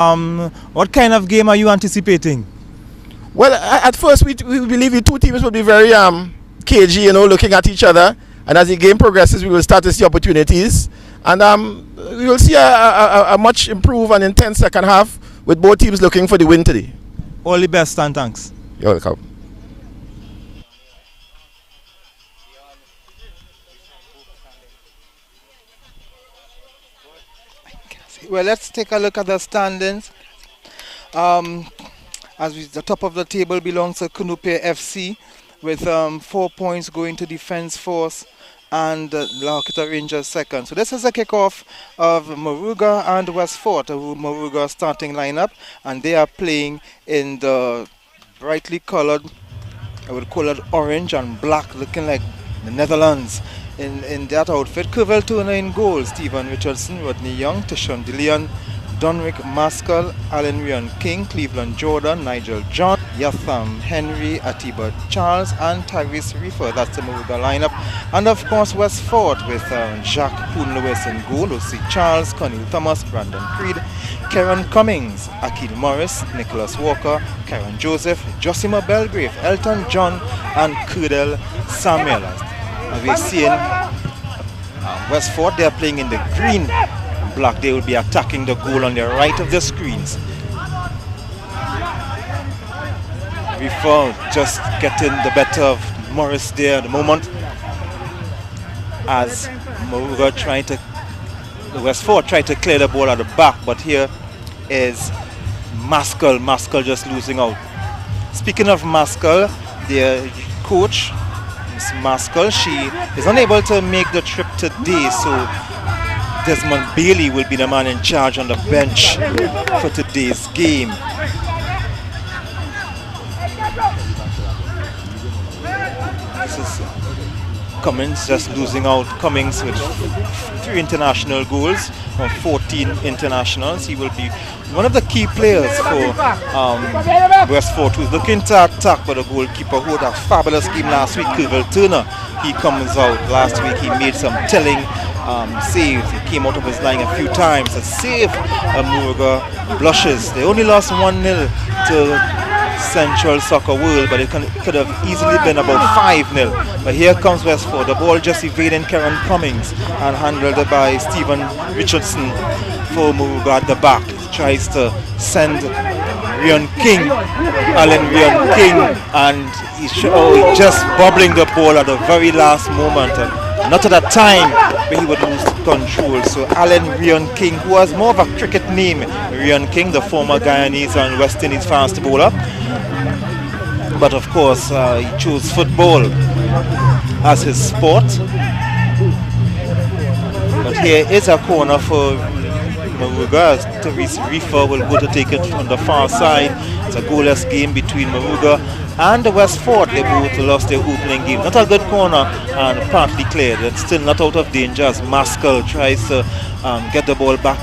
What kind of game are you anticipating? Well, at first we believe the two teams will be very cagey, looking at each other. And as the game progresses, we will start to see opportunities. And we will see a much improved and intense second half with both teams looking for the win today. All the best, and thanks. You're welcome. Well, let's take a look at the standings. The top of the table belongs to Kunupe FC with 4 points going to Defence Force and Lahokita Rangers second. So this is a kickoff of Moruga and Westfort, Moruga starting lineup, and they are playing in the brightly colored, I would call it orange and black, looking like the Netherlands. In that outfit, Curvel Turner in goal, Stephen Richardson, Rodney Young, Tishon DeLeon, Donrick Maskell, Alan Ryan King, Cleveland Jordan, Nigel John, Yatham Henry, Atiba Charles, and Tyrese Reefer. That's the Moruga lineup. And of course, Westfort with Jacques Poon Lewis in goal, O.C. Charles, Cornel Thomas, Brandon Creed, Karen Cummings, Akil Morris, Nicholas Walker, Karen Joseph, Josima Belgrave, Elton John, and Kudel Samuel. And we're seeing Westfort, they are playing in the green black. They will be attacking the goal on the right of the screens. Before just getting the better of Morris there at the moment, as Moruga Westfort tried to clear the ball at the back, but here is Maskell just losing out. Speaking of Maskell, their coach, Miss Maskell, she is unable to make the trip today, so Desmond Bailey will be the man in charge on the bench for today's game. This is Cummings just losing out. Cummings with 3 international goals from 14 internationals. He will be one of the key players for Westfort, who's looking to attack, but the goalkeeper who had a fabulous game last week, Curvel Turner, he comes out. Last week he made some telling saves. He came out of his line a few times. A save, Moruga blushes. They only lost 1-0 to Central Soccer World, but it could have easily been about 5-0. But here comes Westfort. The ball just evading Karen Cummings and handled by Stephen Richardson for Moruga at the back. He tries to send Ryan King, Alan Ryan King, and he's just bobbling the ball at the very last moment. Not at a time where he would lose control. So Alan Ryan King, who has more of a cricket name, Ryan King, the former Guyanese and West Indies fast bowler. But of course, he chose football as his sport. But here is a corner for Moruga, as Tyrese Reefer will go to take it on the far side. It's a goalless game between Moruga and Westfort. They both lost their opening game. Not a good corner and partly cleared. It's still not out of danger as Maskell tries to get the ball back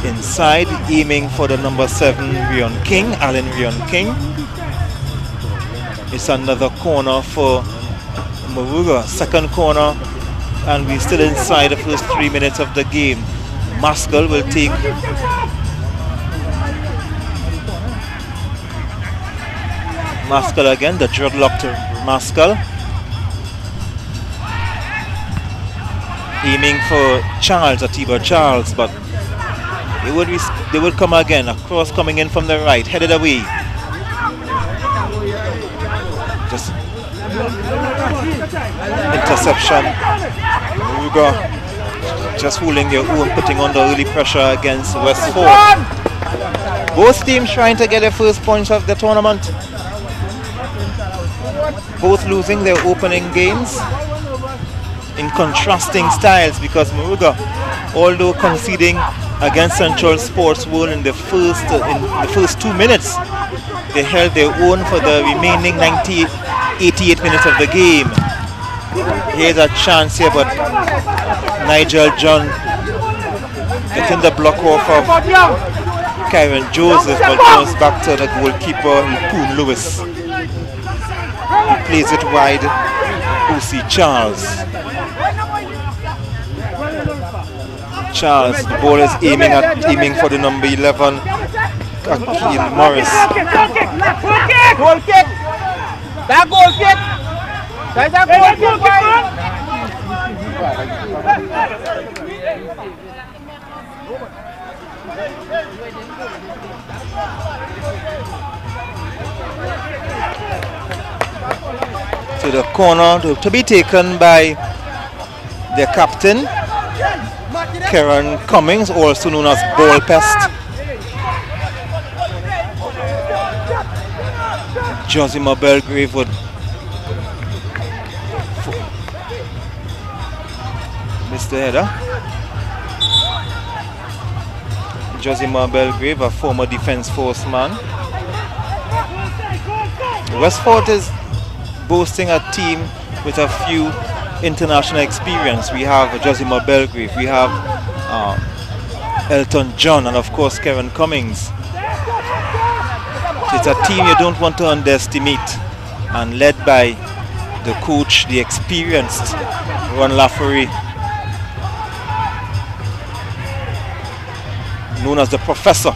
inside, aiming for the number 7 Ryan King, Alan Ryan King. It's another corner for Moruga, second corner, and we're still inside the first 3 minutes of the game. Maskell will take Maskell again, the dreadlocked Maskell, aiming for Charles, Atiba Charles, but they would come again. A cross coming in from the right, headed away. Just interception. Moruga just holding their own, putting on the early pressure against Westfort. Both teams trying to get their first points of the tournament. Both losing their opening games in contrasting styles, because Moruga, although conceding against Central Sports World in the first 2 minutes, they held their own for the remaining 88 minutes of the game. Here's a chance here, but Nigel John getting the block off of Karen Joseph, but goes back to the goalkeeper, Poon Lewis. He plays it wide, O.C. Charles. Charles, the ball is aiming for the number 11, Akil Morris. Goal kick. That goal kick. That's a goal To the corner to be taken by their captain, Karen Cummings, also known as Ball Pest. Josimar Belgrave would miss the header. Josimar Belgrave, a former defense force man. Westford is boasting a team with a few international experience. We have Josimar Belgrave, we have Elton John, and of course Karen Cummings. It's a team you don't want to underestimate, and led by the coach, the experienced Ron Lafferty, known as the Professor.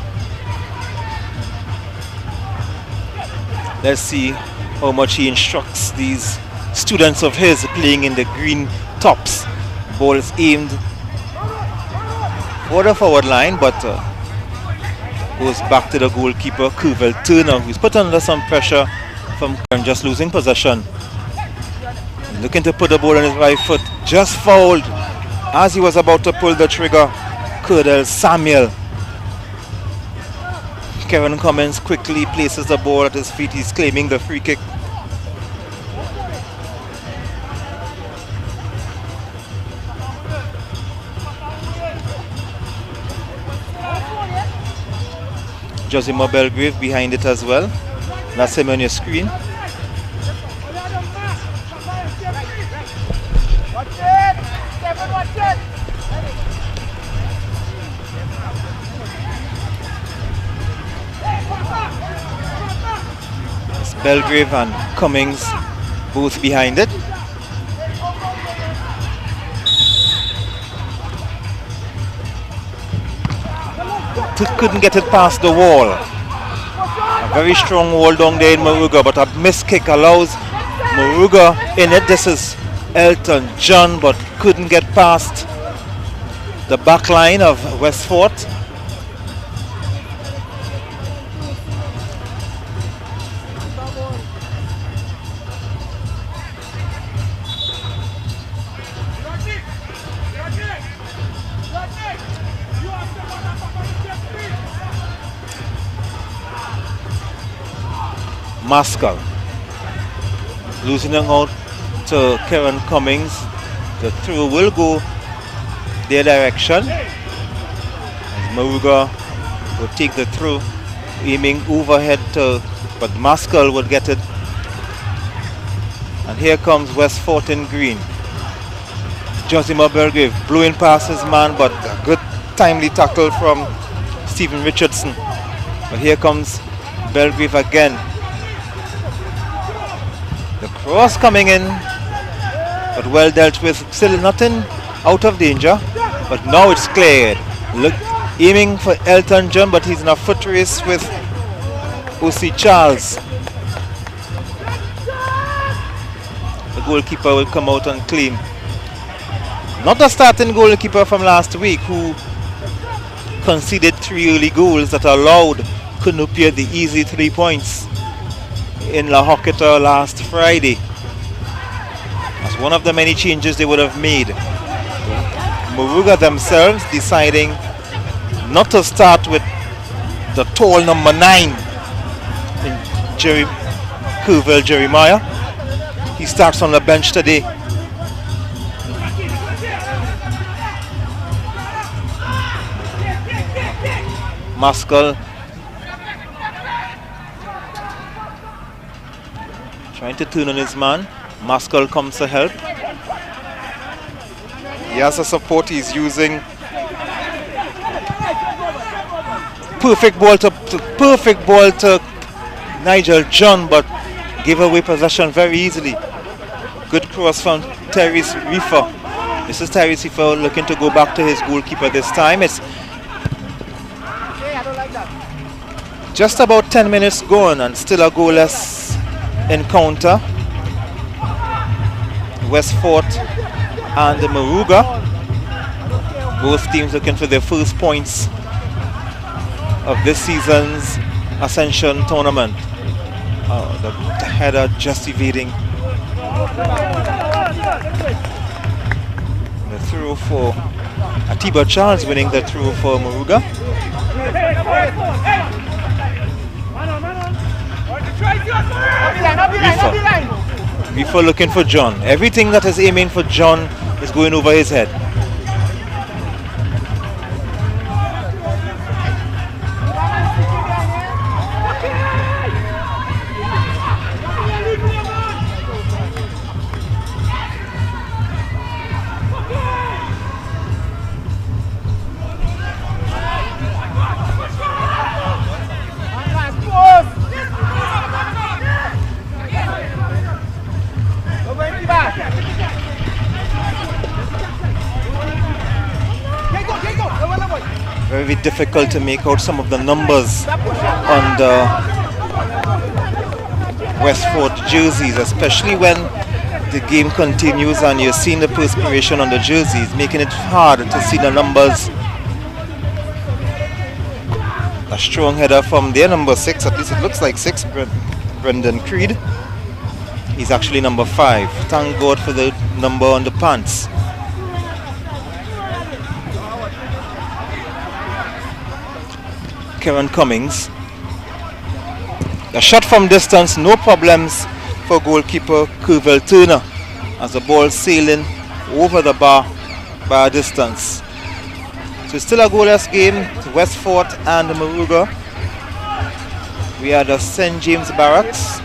Let's see how much he instructs these students of his playing in the green tops. Ball is aimed for the forward line, but goes back to the goalkeeper, Kuvel Turner, who's put under some pressure from just losing possession. Looking to put the ball on his right foot, just fouled as he was about to pull the trigger. Curdell Samuel. Kevin Cummins quickly places the ball at his feet. He's claiming the free kick. Josimar Belgrave behind it as well. That's him on your screen. It's Belgrave and Cummings both behind it. Couldn't get it past the wall. A very strong wall down there in Moruga, but a missed kick allows Moruga in it. This is Elton John, but couldn't get past the back line of Westford. Maskell losing it out to Karen Cummings. The throw will go their direction. Moruga will take the throw, aiming overhead but Maskell would get it. And here comes Westford in green. Josimar Belgrave blowing past his man, but a good timely tackle from Stephen Richardson. But here comes Belgrave again. The cross coming in, but well dealt with. Still nothing out of danger, but now it's cleared. Look, aiming for Elton John, but he's in a foot race with O.C. Charles. The goalkeeper will come out and claim. Not the starting goalkeeper from last week, who conceded 3 early goals that allowed Cunupia the easy 3 points in La Hoqueta last Friday. That's one of the many changes they would have made. Moruga themselves deciding not to start with the tall number 9 in Curville Jeremiah. He starts on the bench today. Maskell trying to turn on his man. Maskell comes to help. He has a support. He's using perfect ball to Nigel John, but give away possession very easily. Good cross from Terry's Reefer. This is Tyrese Sifa looking to go back to his goalkeeper this time. It's just about 10 minutes gone and still a goalless encounter. Westford and Moruga, both teams looking for their first points of this season's Ascension tournament. Oh, the header just evading the throw for Atiba Charles, winning the throw for Moruga. Refa looking for John. Everything that is aiming for John is going over his head. Very difficult to make out some of the numbers on the Westford jerseys, especially when the game continues and you're seeing the perspiration on the jerseys, making it hard to see the numbers. A strong header from their number 6, at least it looks like 6, Brendan Creed. He's actually number 5. Thank God for the number on the pants. Kieran Cummings. A shot from distance, no problems for goalkeeper Kerville Turner as the ball sailing over the bar by a distance. So it's still a goalless game. Westford and Moruga. We are the St. James Barracks.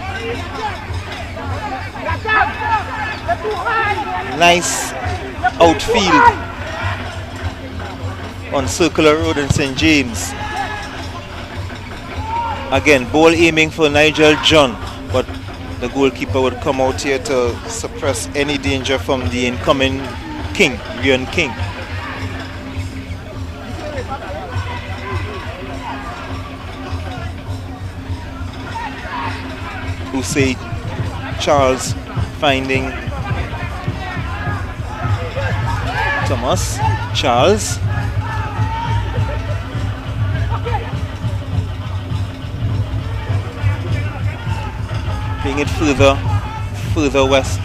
Nice outfield on Circular Road in St. James. Again, ball aiming for Nigel John, but the goalkeeper would come out here to suppress any danger from the incoming King, Ryan King. Usay Charles finding Thomas Charles. Bring it further west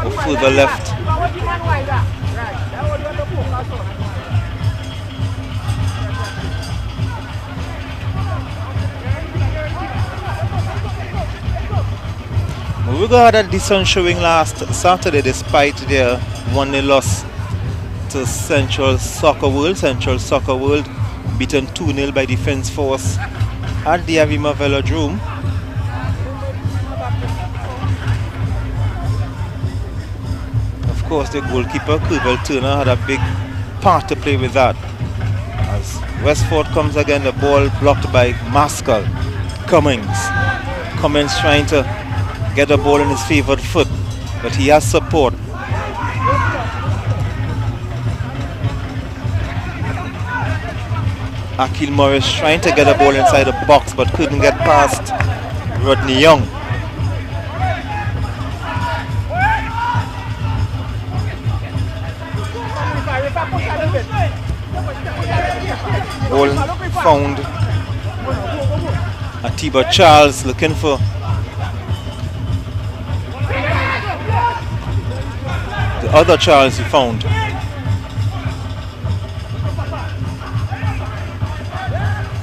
or further left. Moruga had a decent showing last Saturday despite their 1-0 loss to Central Soccer World. Central Soccer World beaten 2-0 by Defence Force at the Avima Velodrome. Of course, the goalkeeper, Kerville Turner, had a big part to play with that. As Westford comes again, the ball blocked by Maskell. Cummings trying to get the ball in his favoured foot, but he has support. Akil Morris trying to get the ball inside the box, but couldn't get past Rodney Young. Ball found. Atiba Charles looking for the other Charles he found.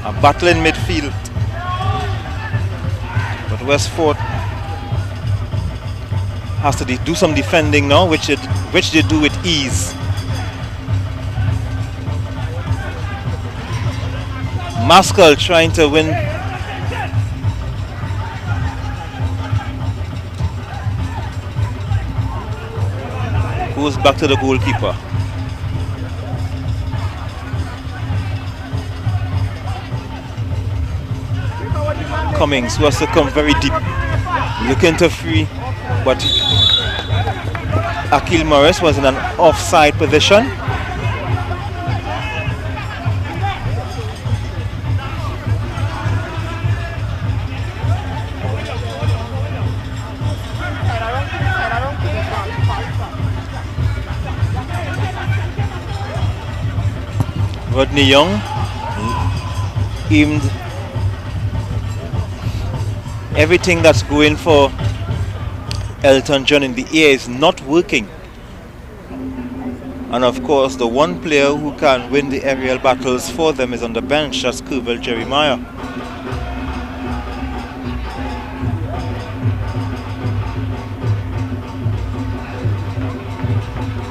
A battle in midfield. But Westford has to do some defending now, which they do with ease. Maskell trying to win. Goes back to the goalkeeper. Cummings who has to come very deep. Looking to free, but Akil Morris was in an offside position. Rodney Young aimed everything that's going for Elton John in the air is not working. And of course, the one player who can win the aerial battles for them is on the bench. That's Kuvel Jeremiah.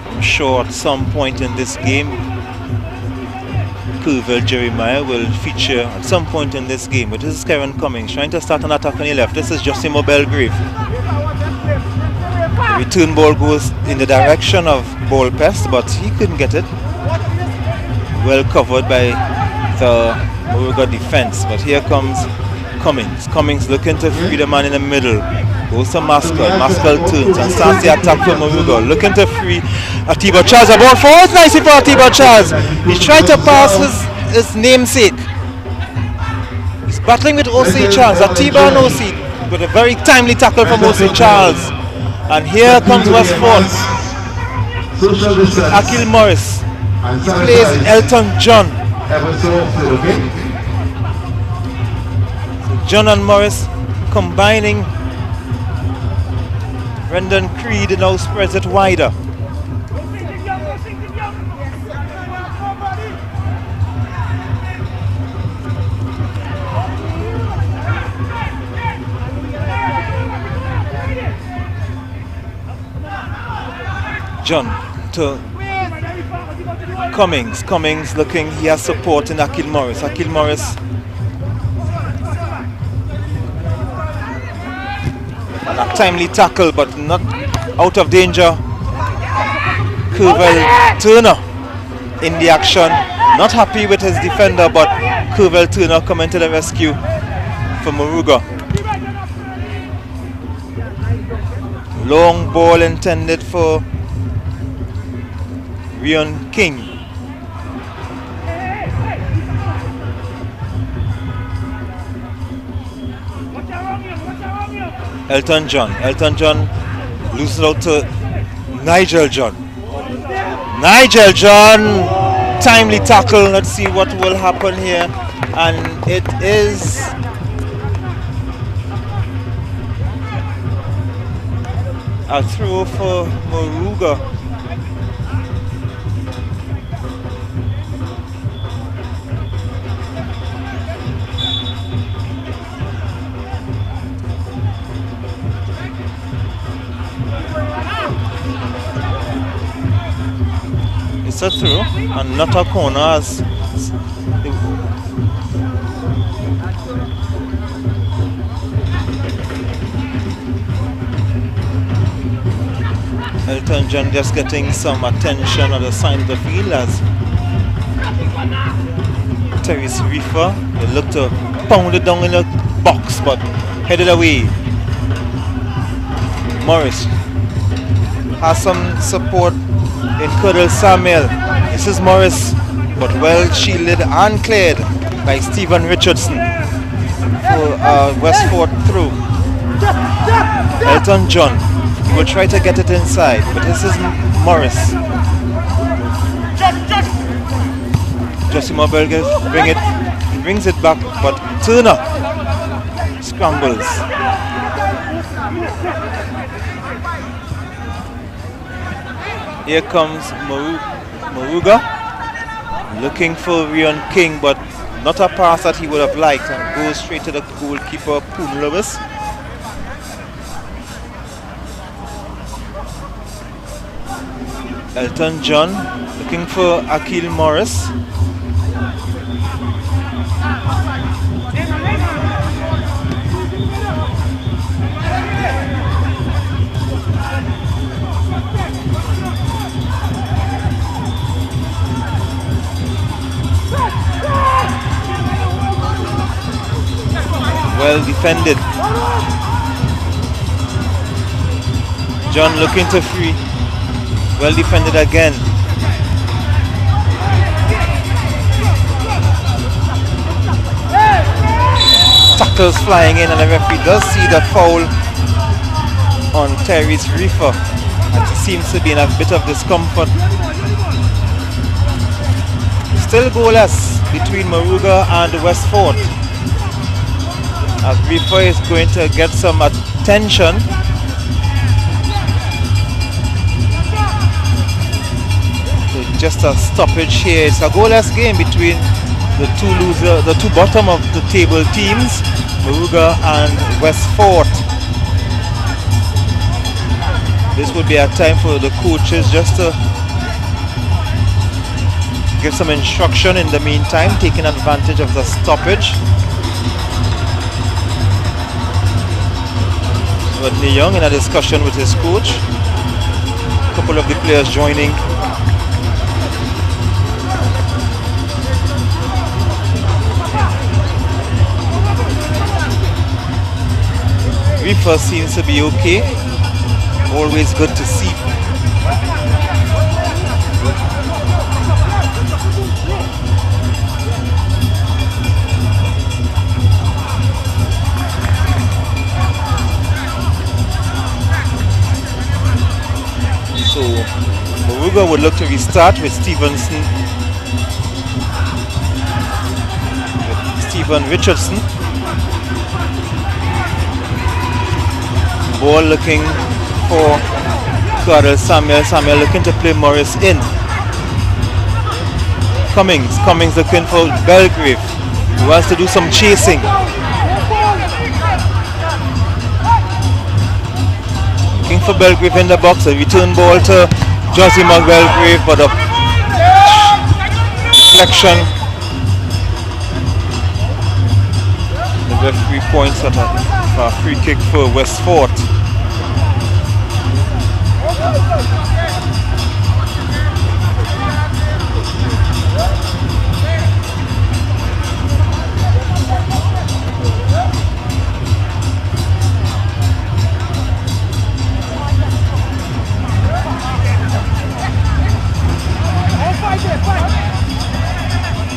I'm sure at some point in this game, Kuvel Jeremiah will feature at some point in this game. But this is Karen Cummings trying to start an attack on the left. This is Josimo Belgrave. The return ball goes in the direction of Ball Pest, but he couldn't get it. Well covered by the Moruga defense. But here comes Cummings. Cummings looking to free the man in the middle. Goes to Maskell. Maskell turns and starts the attack for Moruga. Looking to free Atiba Charles. A ball forward nicely for Atiba Charles. He's trying to pass his namesake. He's battling with O.C. Charles. Atiba and O.C. with a very timely tackle from O.C. Charles. And here comes Westford. Akil Morris. He plays Elton John. So John and Morris combining. Brendan Creed now spreads it wider. John to Cummings. Cummings looking, he has support in Akil Morris. Akil Morris. And a timely tackle, but not out of danger. Kuvel Turner in the action. Not happy with his defender, but Kuvel Turner coming to the rescue for Moruga. Long ball intended for Rion King. Elton John. Elton John loses out to Nigel John. Nigel John, timely tackle. Let's see what will happen here. And it is a throw for Moruga. It's a throw and not a corner as Elton John just getting some attention on the side of the field as Terry's Reefer will look to pound it down in the box but headed away. Morris has some support in Cuddle Samuel. This is Morris, but well shielded and cleared by Stephen Richardson for Westford through. Elton John, he will try to get it inside, but this is Morris. Josimo Belges brings it back, but Turner scrambles. Here comes Moruga looking for Rion King, but not a pass that he would have liked, and goes straight to the goalkeeper, Poon Lewis. Elton John looking for Akil Morris. Well defended. John looking to free Well defended again. Tackles flying in, and the referee does see the foul on Terry's Reefer. And he seems to be in a bit of discomfort. Still goalless between Moruga and Westford, as Reefer is going to get some attention. So just a stoppage here. It's a goalless game between the two bottom of the table teams, Moruga and Westford. This would be a time for the coaches just to give some instruction in the meantime, taking advantage of the stoppage. Rodney Young in a discussion with his coach. A couple of the players joining. Reefer seems to be okay. Always good to see. So Moruga would look to restart with Stevenson, with Stephen Richardson. Ball looking for Cardell Samuel. Samuel looking to play Morris in. Cummings looking for Belgrave, who wants to do some chasing. Looking for Belgrave in the box. A return ball to Josimar Belgrave, but a deflection. The referee points at a free kick for Westford.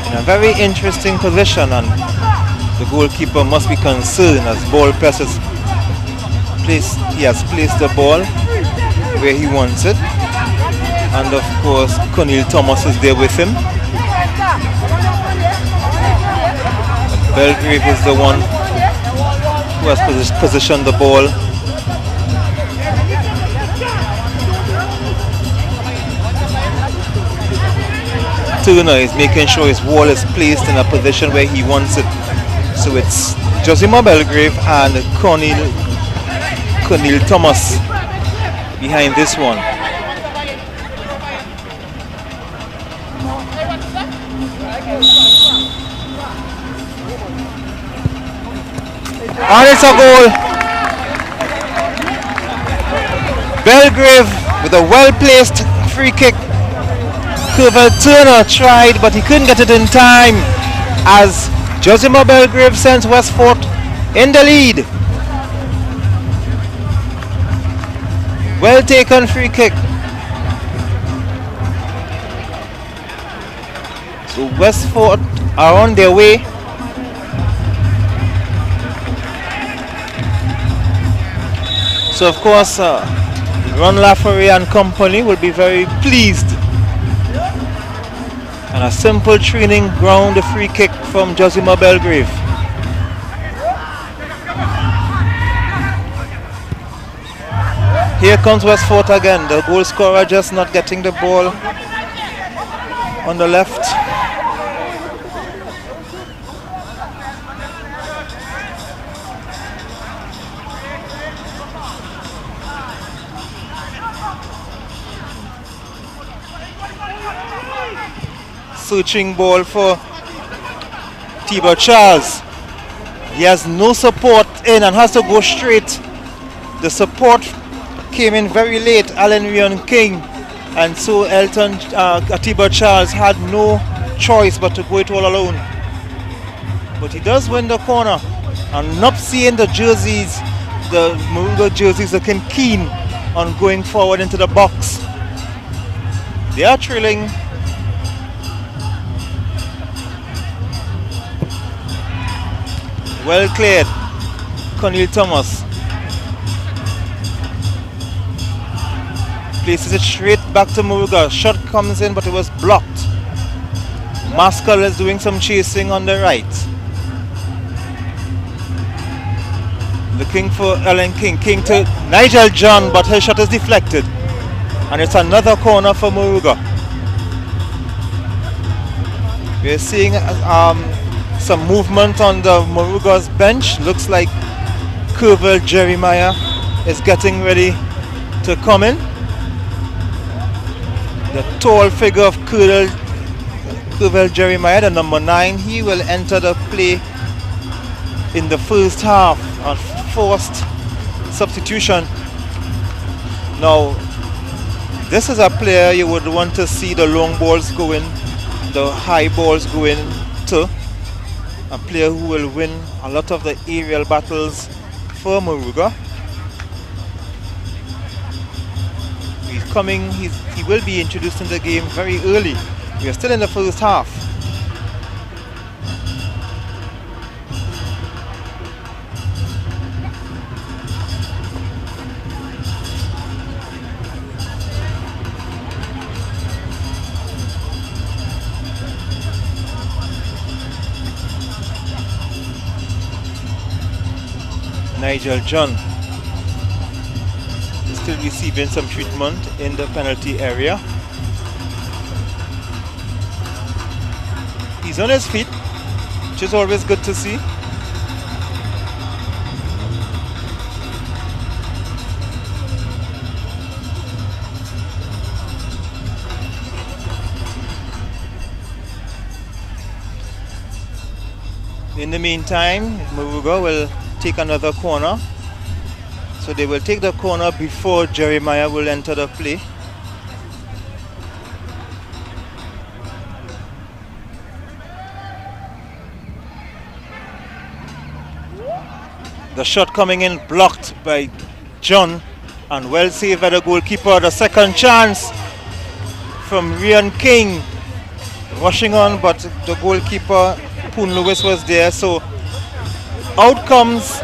In a very interesting position, and the goalkeeper must be concerned as ball presses. He has placed the ball where he wants it, and of course Cornel Thomas is there with him. Belgrave is the one who has positioned the ball. Turner is making sure his ball is placed in a position where he wants it. So it's Josimar Belgrave and Cornel Thomas behind this one. And it's a goal. Belgrave with a well-placed free kick. Turner tried, but he couldn't get it in time as Josimar Belgrave sends Westford in the lead. Well taken free kick. So Westford are on their way. So of course Ron Laffery and company will be very pleased. And a simple training ground, a free kick from Josimar Belgrave. Here comes Westford again. The goal scorer just not getting the ball on the left. Searching ball for Tiber Charles. He has no support in and has to go straight. The support came in very late, Alan Rion King, and so Tiber Charles had no choice but to go it all alone. But he does win the corner, and not seeing the jerseys, the Moruga jerseys looking keen on going forward into the box. They are trailing. Well cleared. Cornel Thomas places it straight back to Moruga. Shot comes in, but it was blocked. Maskell is doing some chasing on the right. Looking for Ellen King. King to Nigel John, but his shot is deflected. And it's another corner for Moruga. We're seeing some movement on the Moruga's bench. Looks like Kervel Jeremiah is getting ready to come in. The tall figure of Kervel Jeremiah, the number 9, he will enter the play in the first half. A forced substitution. Now, this is a player you would want to see the long balls going, the high balls going to. A player who will win a lot of the aerial battles for Moruga. He's coming, he will be introduced in the game very early. We are still in the first half. Nigel John is still receiving some treatment in the penalty area. He's on his feet, which is always good to see. In the meantime, Moruga will take another corner. So they will take the corner before Jeremiah will enter the play. The shot coming in blocked by John and well saved by the goalkeeper. The second chance from Ryan King rushing on, but the goalkeeper Poon Lewis was there. So out comes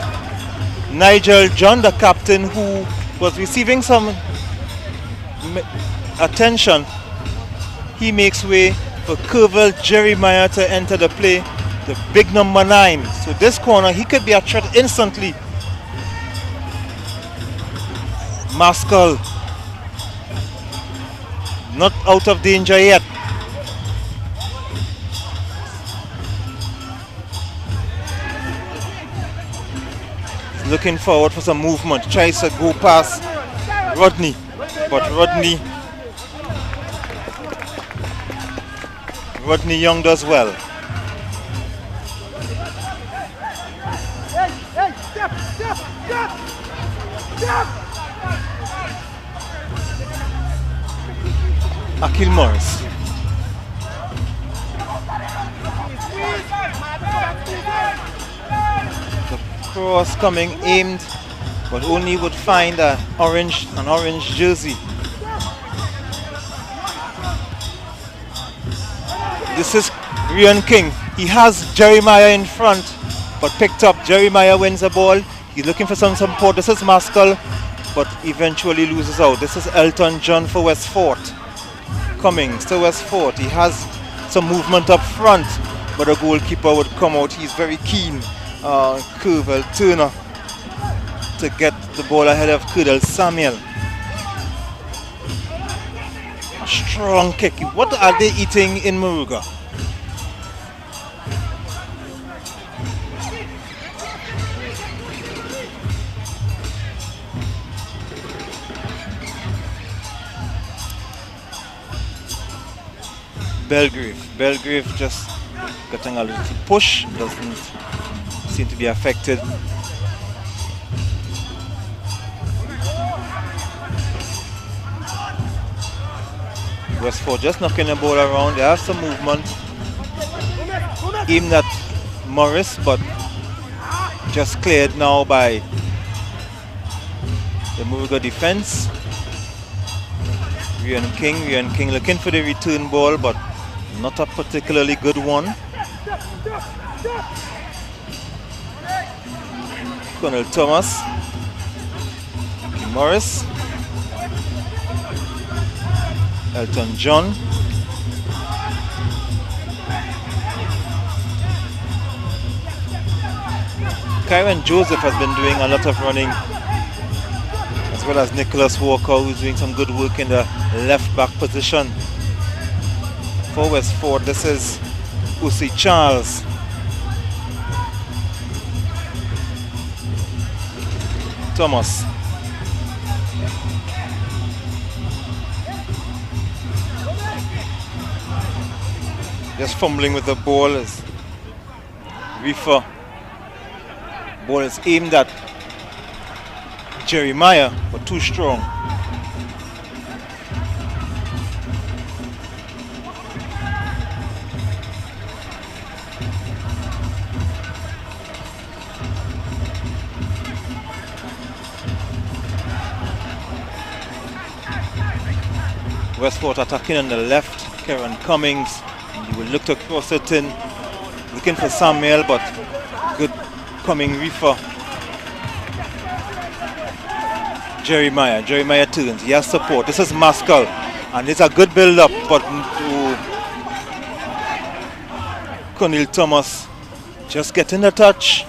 Nigel John, the captain, who was receiving some attention. He makes way for Kervel Jeremiah to enter the play, the big number 9. So this corner, he could be a threat instantly. Maskell, not out of danger yet. Looking forward for some movement, tries to go past Rodney, but Rodney Young does well. Akil Morris. Cross coming aimed, but only would find an orange jersey. This is Ryan King. He has Jeremiah in front, but picked up. Jeremiah wins the ball. He's looking for some support. This is Maskell, but eventually loses out. This is Elton John for Westfort. Cummings to Westfort. He has some movement up front, but the goalkeeper would come out. He's very keen. Kervel Turner to get the ball ahead of Kudal Samuel. A strong kick. What are they eating in Moruga? Belgrave just getting a little push, doesn't seem to be affected. Westford just knocking the ball around. They have some movement aimed at Morris, but just cleared now by the Moruga defense. Ryan King looking for the return ball, but not a particularly good one. Colonel Thomas, Morris, Elton John, Kyron Joseph has been doing a lot of running, as well as Nicholas Walker, who's doing some good work in the left back position. For Westford, this is Usi Charles. Thomas. Just fumbling with the ball as Reefer. Ball is aimed at Jeremiah, but too strong. Westport attacking on the left. Kieran Cummings. He will look to cross it in. Looking for Samuel, but good coming Reefer. Jeremiah turns. He has support. This is Maskell. And it's a good build up, but Cornel Thomas just getting the touch.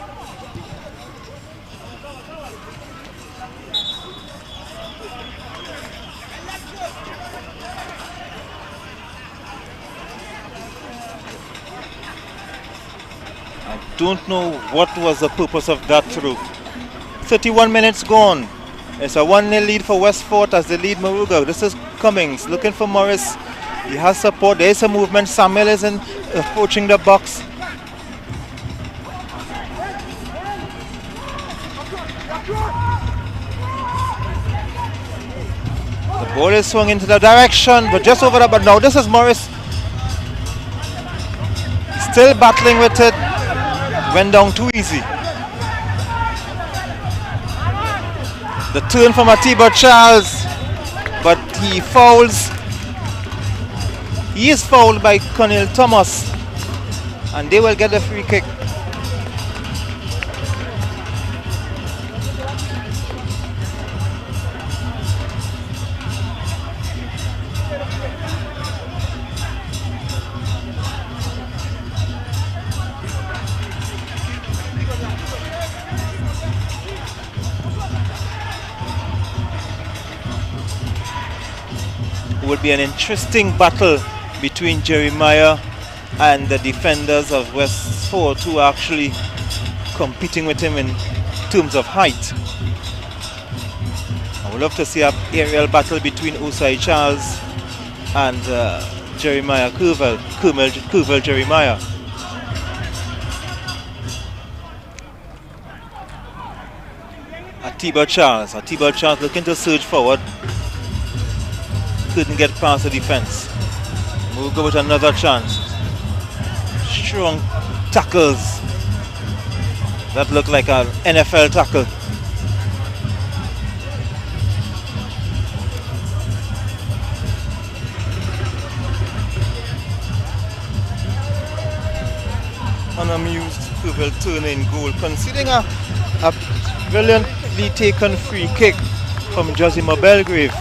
Don't know what was the purpose of that through. 31 minutes gone. It's a 1-0 lead for Westport as they lead Moruga. This is Cummings looking for Morris. He has support. There is a movement. Samuel is approaching the box. The ball is swung into the direction, but just over that. But now this is Morris. Still battling with it. Went down too easy. The turn from Atiba Charles, but he fouls. He is fouled by Cornel Thomas, and they will get the free kick. Will be an interesting battle between Jeremiah and the defenders of Westport, who are actually competing with him in terms of height. I would love to see an aerial battle between Usai Charles and Jeremiah Curvel Jeremiah. Atiba Charles looking to surge forward. Couldn't get past the defense. We'll go with another chance. Strong tackles. That looked like an NFL tackle. Unamused Kuvel turning goal, conceding a brilliantly taken free kick from Josima Belgrave.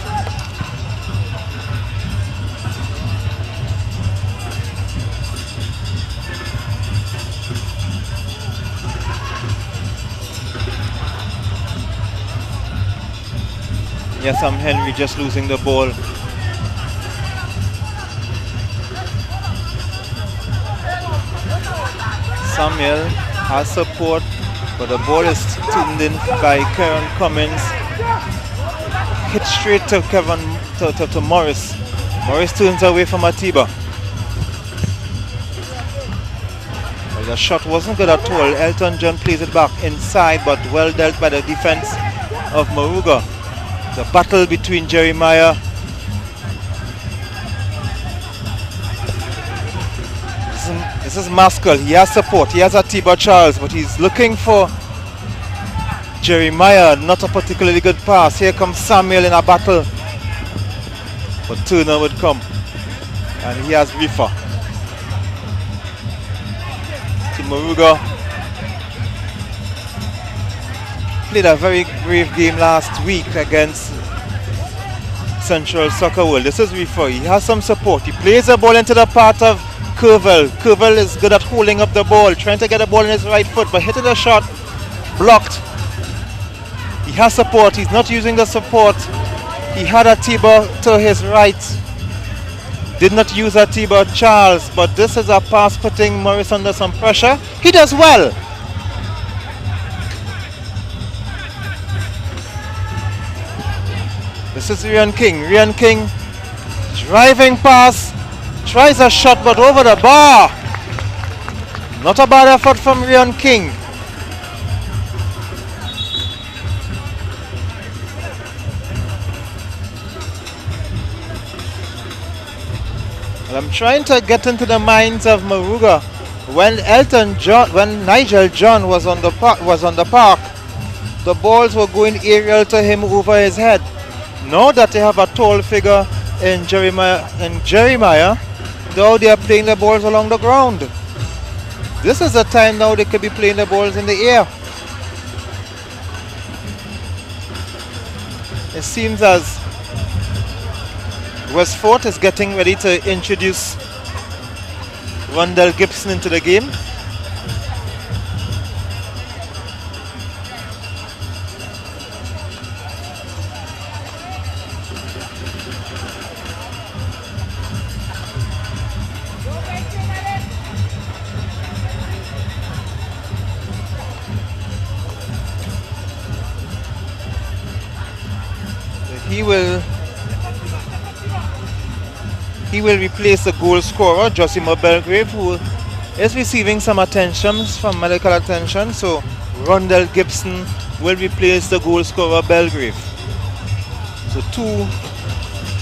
Yes, Sam Henry just losing the ball. Samuel has support, but the ball is tuned in by Kieran Cummings. Hit straight to Morris. Morris turns away from Atiba. Well, the shot wasn't good at all. Elton John plays it back inside, but well dealt by the defense of Moruga. The battle between Jeremiah. This is Maskell. He has support. He has Atiba Charles, but he's looking for Jeremiah. Not a particularly good pass. Here comes Samuel in a battle. But Turner would come. And he has Rifa. To Moruga. Played a very brave game last week against Central Soccer World. This is Rifa. He has some support. He plays the ball into the path of Curvel. Curvel is good at holding up the ball, trying to get the ball in his right foot, but hitting the shot, blocked. He has support. He's not using the support. He had a Tiba to his right. Did not use a Tiba Charles, but this is a pass putting Morris under some pressure. He does well. This is Ryan King. Ryan King driving pass, tries a shot but over the bar. Not a bad effort from Ryan King. Well, I'm trying to get into the minds of Moruga. When Nigel John was on the park, the balls were going aerial to him over his head. Now that they have a tall figure in Jeremiah, now they are playing the balls along the ground. This is the time now they could be playing the balls in the air. It seems as Westford is getting ready to introduce Rondell Gibson into the game. He will replace the goal scorer, Josima Belgrave, who is receiving some attentions from medical attention. So Rondell Gibson will replace the goal scorer Belgrave. So two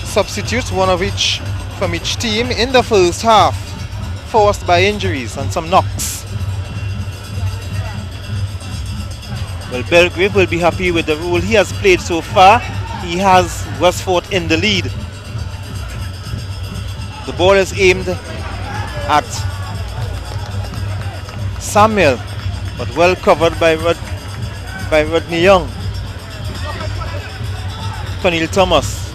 substitutes, one of each from each team in the first half, forced by injuries and some knocks. Well, Belgrave will be happy with the role he has played so far. He has Westford in the lead. The ball is aimed at Samuel, but well covered by Rodney Young. Cornel Thomas.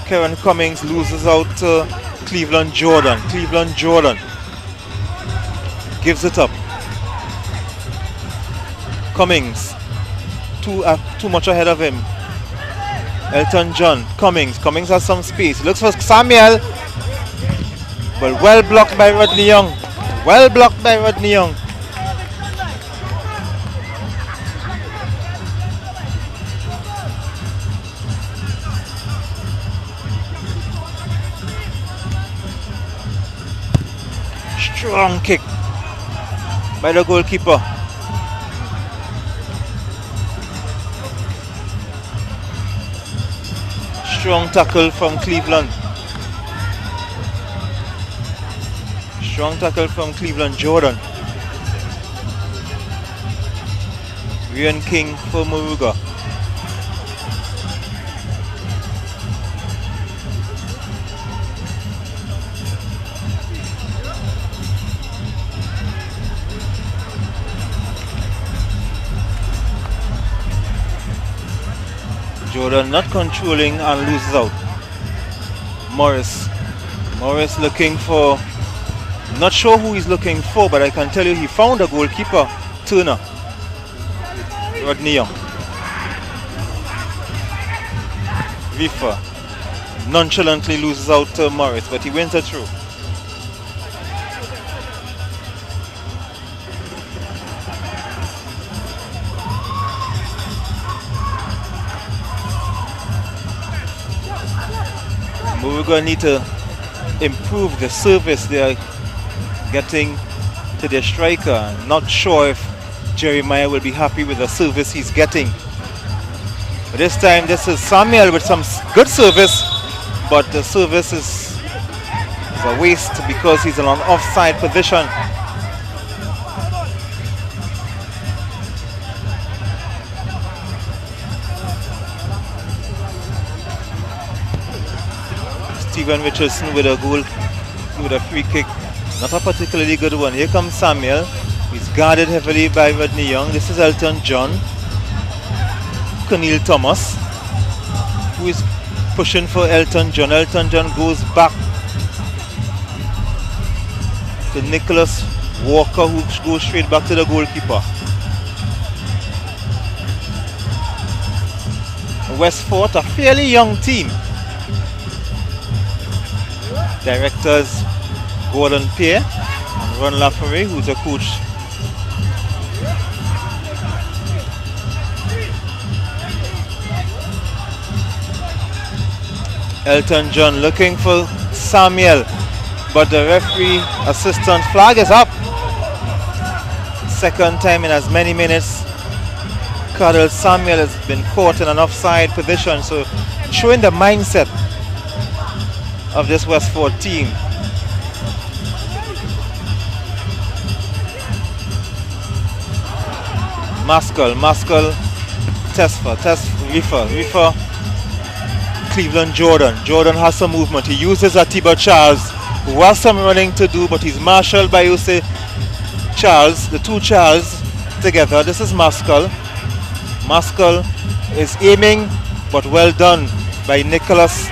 Karen Cummings loses out to Cleveland Jordan. Cleveland Jordan gives it up. Cummings too much ahead of him. Elton John, Cummings has some space. Looks for Samuel, but well blocked by Rodney Young. Well blocked by Rodney Young. Strong kick by the goalkeeper. Strong tackle from Cleveland. Strong tackle from Cleveland Jordan. Ryan King for Moruga. Jordan not controlling and loses out. Morris looking for, not sure who he's looking for, but I can tell you he found a goalkeeper, Turner. Rodney Young. Rifa nonchalantly loses out to Morris, but he wins it through. We're going to need to improve the service they are getting to their striker. Not sure if Jeremiah will be happy with the service he's getting. But this time this is Samuel with some good service, but the service is a waste because he's in an offside position. Steven Richardson with a goal, with a free kick. Not a particularly good one. Here comes Samuel. He's guarded heavily by Rodney Young. This is Elton John. Cornel Thomas, who is pushing for Elton John. Elton John goes back to Nicholas Walker, who goes straight back to the goalkeeper. Westford, a fairly young team. Directors Gordon Pierre and Ron Laffery, who's a coach. Elton John looking for Samuel, but the referee assistant flag is up. Second time in as many minutes Cardell Samuel has been caught in an offside position, so showing the mindset of this Westford team. Maskell, Reefer, Cleveland Jordan has some movement. He uses Atiba Charles, who has some running to do, but he's marshaled by Jose Charles, the two Charles together. This is Maskell. Maskell is aiming, but well done by Nicholas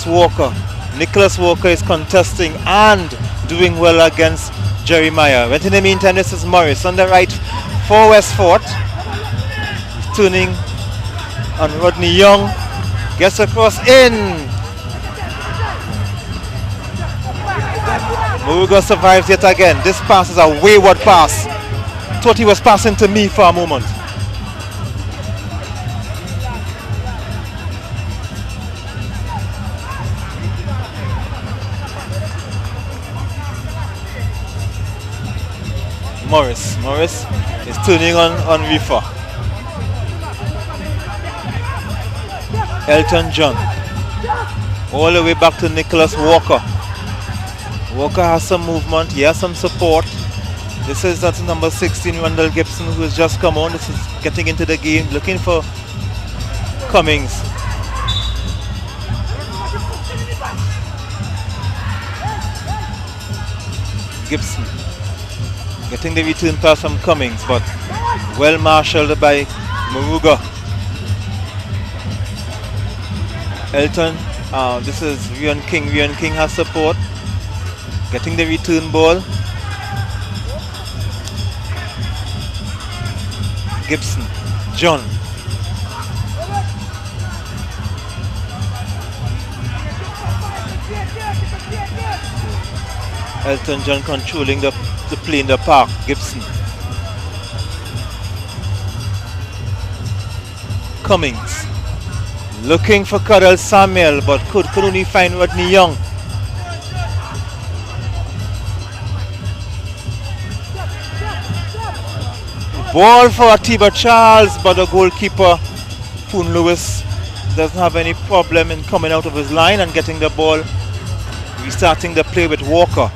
Walker. Nicholas Walker is contesting and doing well against Jeremiah. But in the meantime, this is Morris on the right for Westford. Turning on Rodney Young. Gets across in. Moruga survives yet again. This pass is a wayward pass. Thought he was passing to me for a moment. Morris is turning on Reefer. Elton John all the way back to Nicholas Walker. Walker has some movement, he has some support. This is that's number 16, Randall Gibson, who has just come on. This is getting into the game, looking for Cummings. Gibson getting the return pass from Cummings, but well marshaled by Moruga. Elton, this is Rian King. Rian King has support. Getting the return ball. Gibson, John. Elton John controlling the play in the park. Gibson. Cummings. Looking for Cardell Samuel, but could only find Rodney Young. Ball for Atiba Charles, but the goalkeeper, Poon Lewis, doesn't have any problem in coming out of his line and getting the ball. Restarting the play with Walker.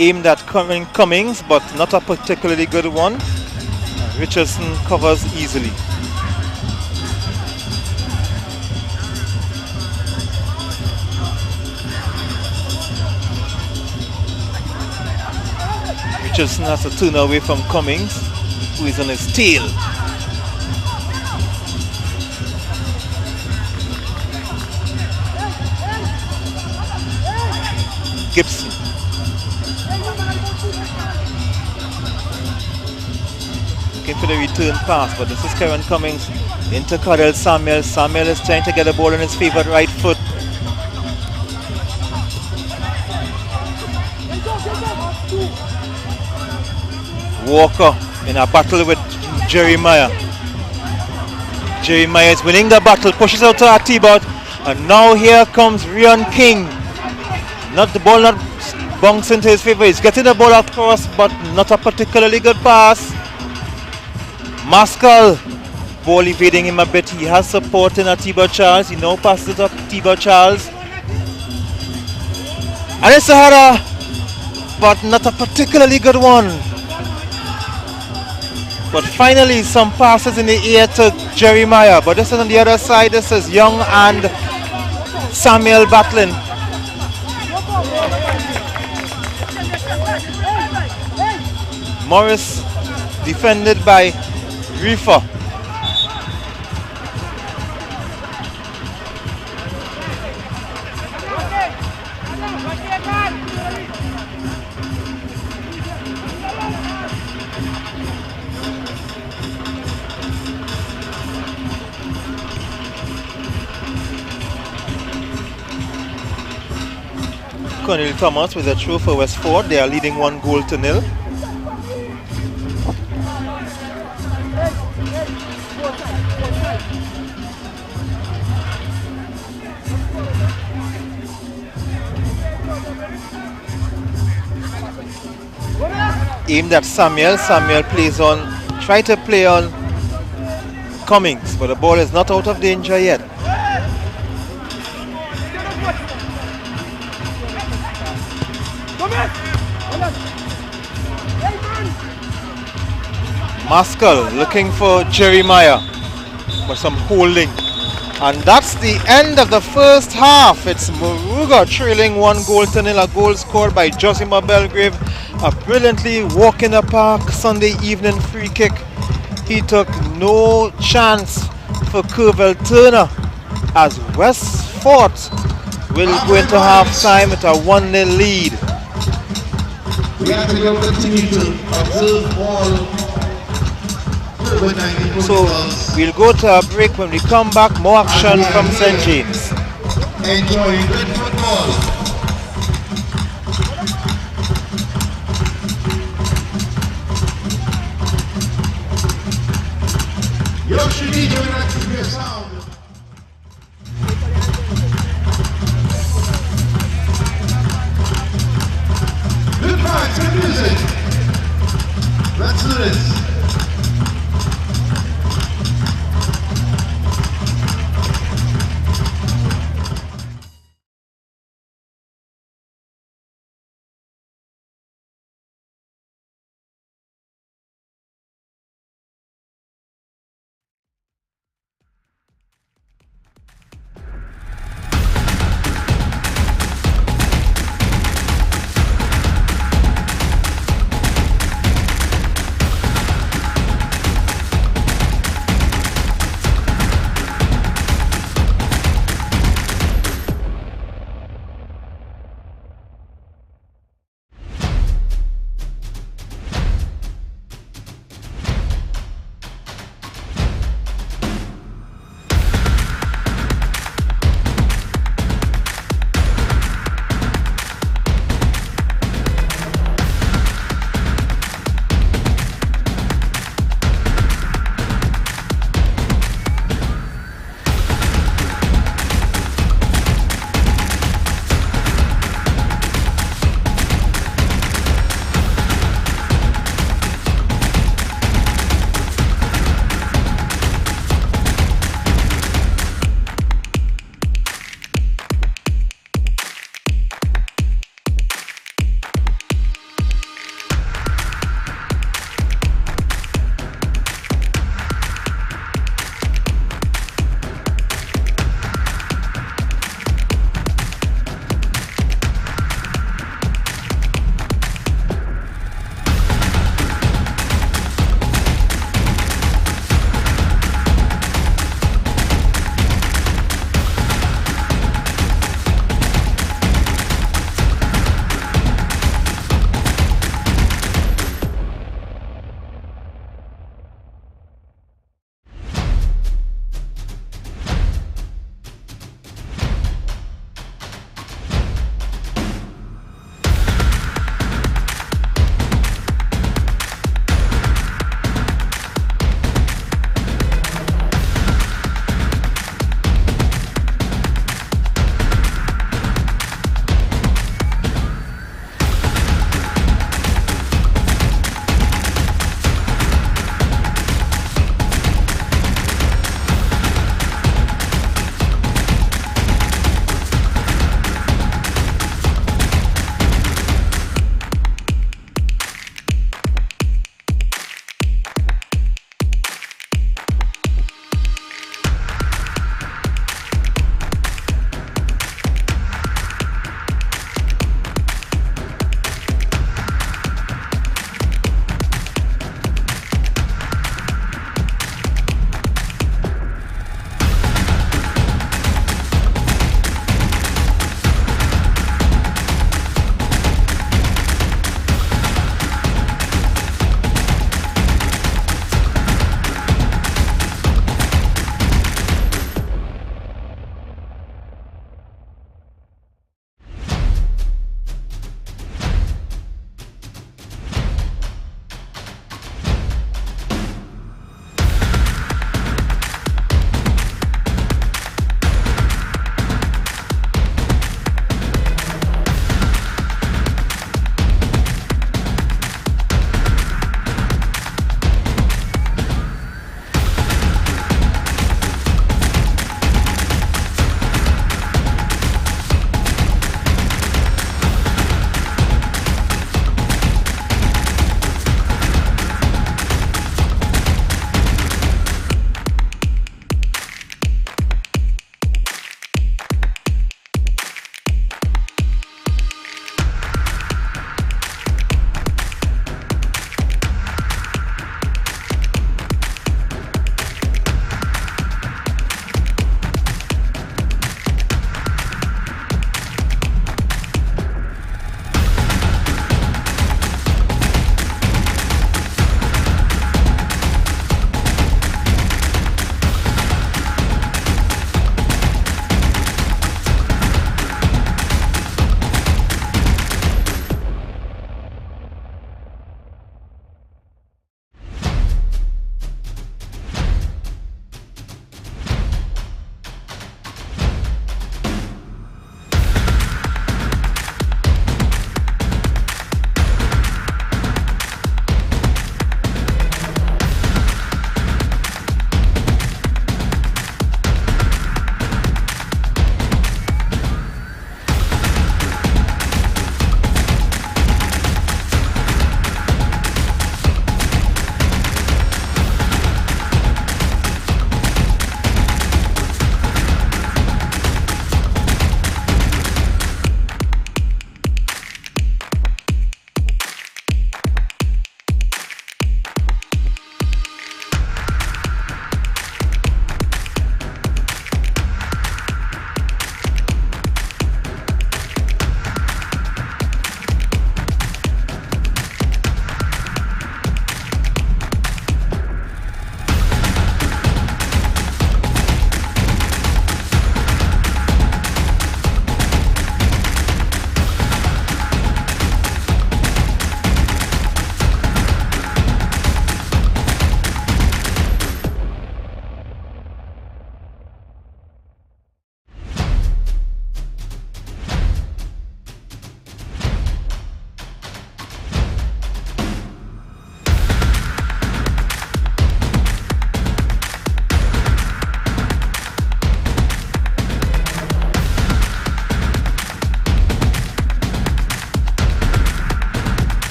Aimed at Cummings, but not a particularly good one. Richardson covers easily. Richardson has to turn away from Cummings, who is on his tail. Gibson. Looking for the return pass, but this is Karen Cummings into Cardell Samuel. Samuel is trying to get the ball on his favored right foot. Walker in a battle with Jeremiah. Jeremiah is winning the battle, pushes out to Atiba, and now here comes Rian King. Not the ball, not bounce into his favor. He's getting the ball across, but not a particularly good pass. Maskell, ball evading him a bit. He has support in Atiba Charles. He now passes it up Atiba Charles. And it's a header, but not a particularly good one. But finally some passes in the air to Jeremiah. But this is on the other side. This is Young and Samuel battling. Morris defended by Reefer. Cornel Thomas with a throw for Westford. They are leading 1-0. Aimed at Samuel. Samuel plays on, try to play on Cummings, but the ball is not out of danger yet. Maskell looking for Jeremiah for some holding. And that's the end of the first half. It's Moruga trailing 1-0. A goal scored by Josimar Belgrave. A brilliantly walk in the park Sunday evening free kick. He took no chance for Kerwell Turner as Westford will go into half time with a 1-0 lead. We have to continue to observe all. So we'll go to a break. When we come back, more action from St. James. Enjoy good football. Yoshimito and active sound. Good vibes, good music. Let's do this.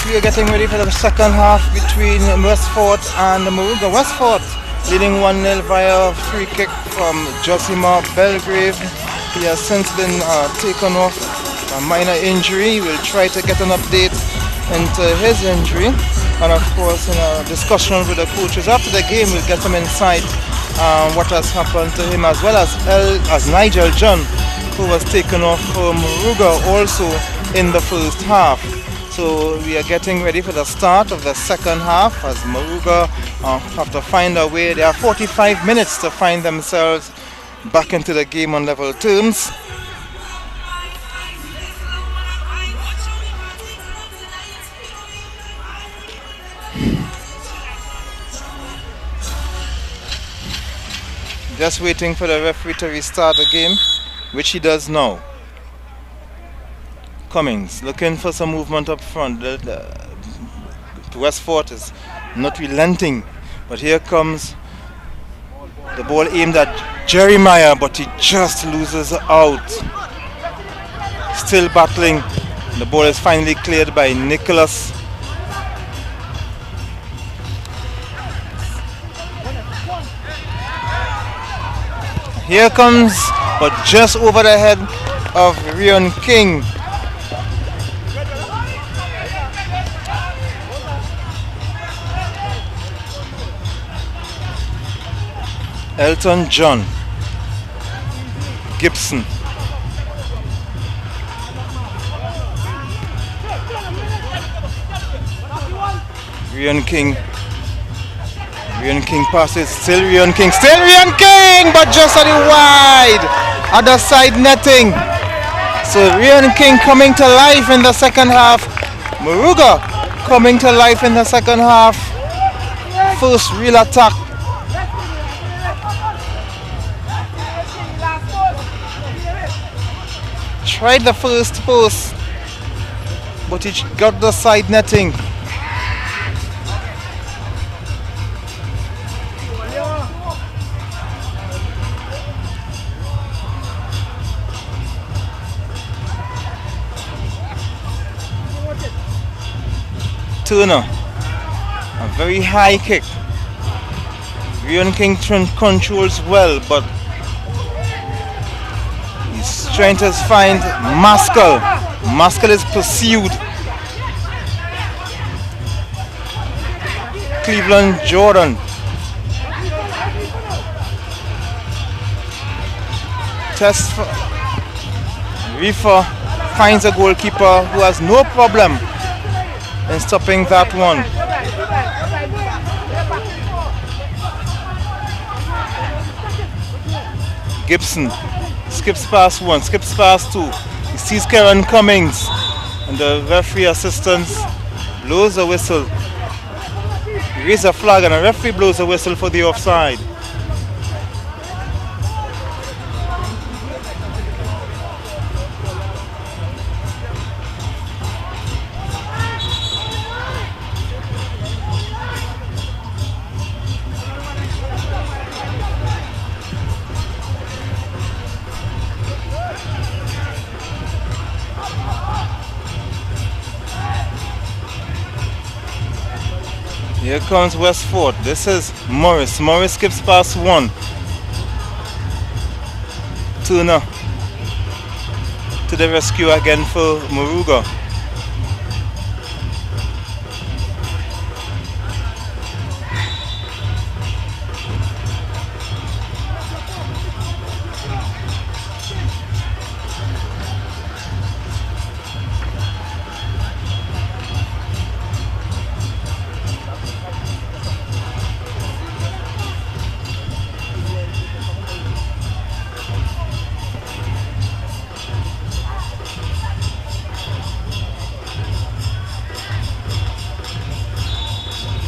we are getting ready for the second half between Westford and Moruga. Westford leading 1-0 via free kick from Josima Belgrave. He has since been taken off a minor injury. We'll try to get an update into his injury. And of course, in a discussion with the coaches after the game, we'll get some insight what has happened to him, as well as Nigel John, who was taken off for Moruga also in the first half. So we are getting ready for the start of the second half as Moruga have to find a way. They have 45 minutes to find themselves back into the game on level terms. Just waiting for the referee to restart the game, which he does now. Cummings looking for some movement up front. Westford is not relenting, but here comes the ball aimed at Jeremiah, but he just loses out. Still battling. The ball is finally cleared by Nicholas. Here comes, but just over the head of Rion King. Elton John. Gibson. Rion King. Rion King passes, still Rion King, but just at the wide, other side netting. So Rion King coming to life in the second half. Moruga coming to life in the second half. First real attack. Tried the first post, but he got the side netting. Turner, a very high kick. Rion King controls well, but he's trying to find Maskell. Maskell is pursued. Cleveland Jordan. Reefer finds a goalkeeper who has no problem in stopping that one. Gibson skips past one, skips past two. He sees Karen Cummings, and the referee assistant blows a whistle. He raises a flag, and the referee blows a whistle for the offside. Here comes Westford. This is Morris. Morris skips past one. Turner to the rescue again for Moruga.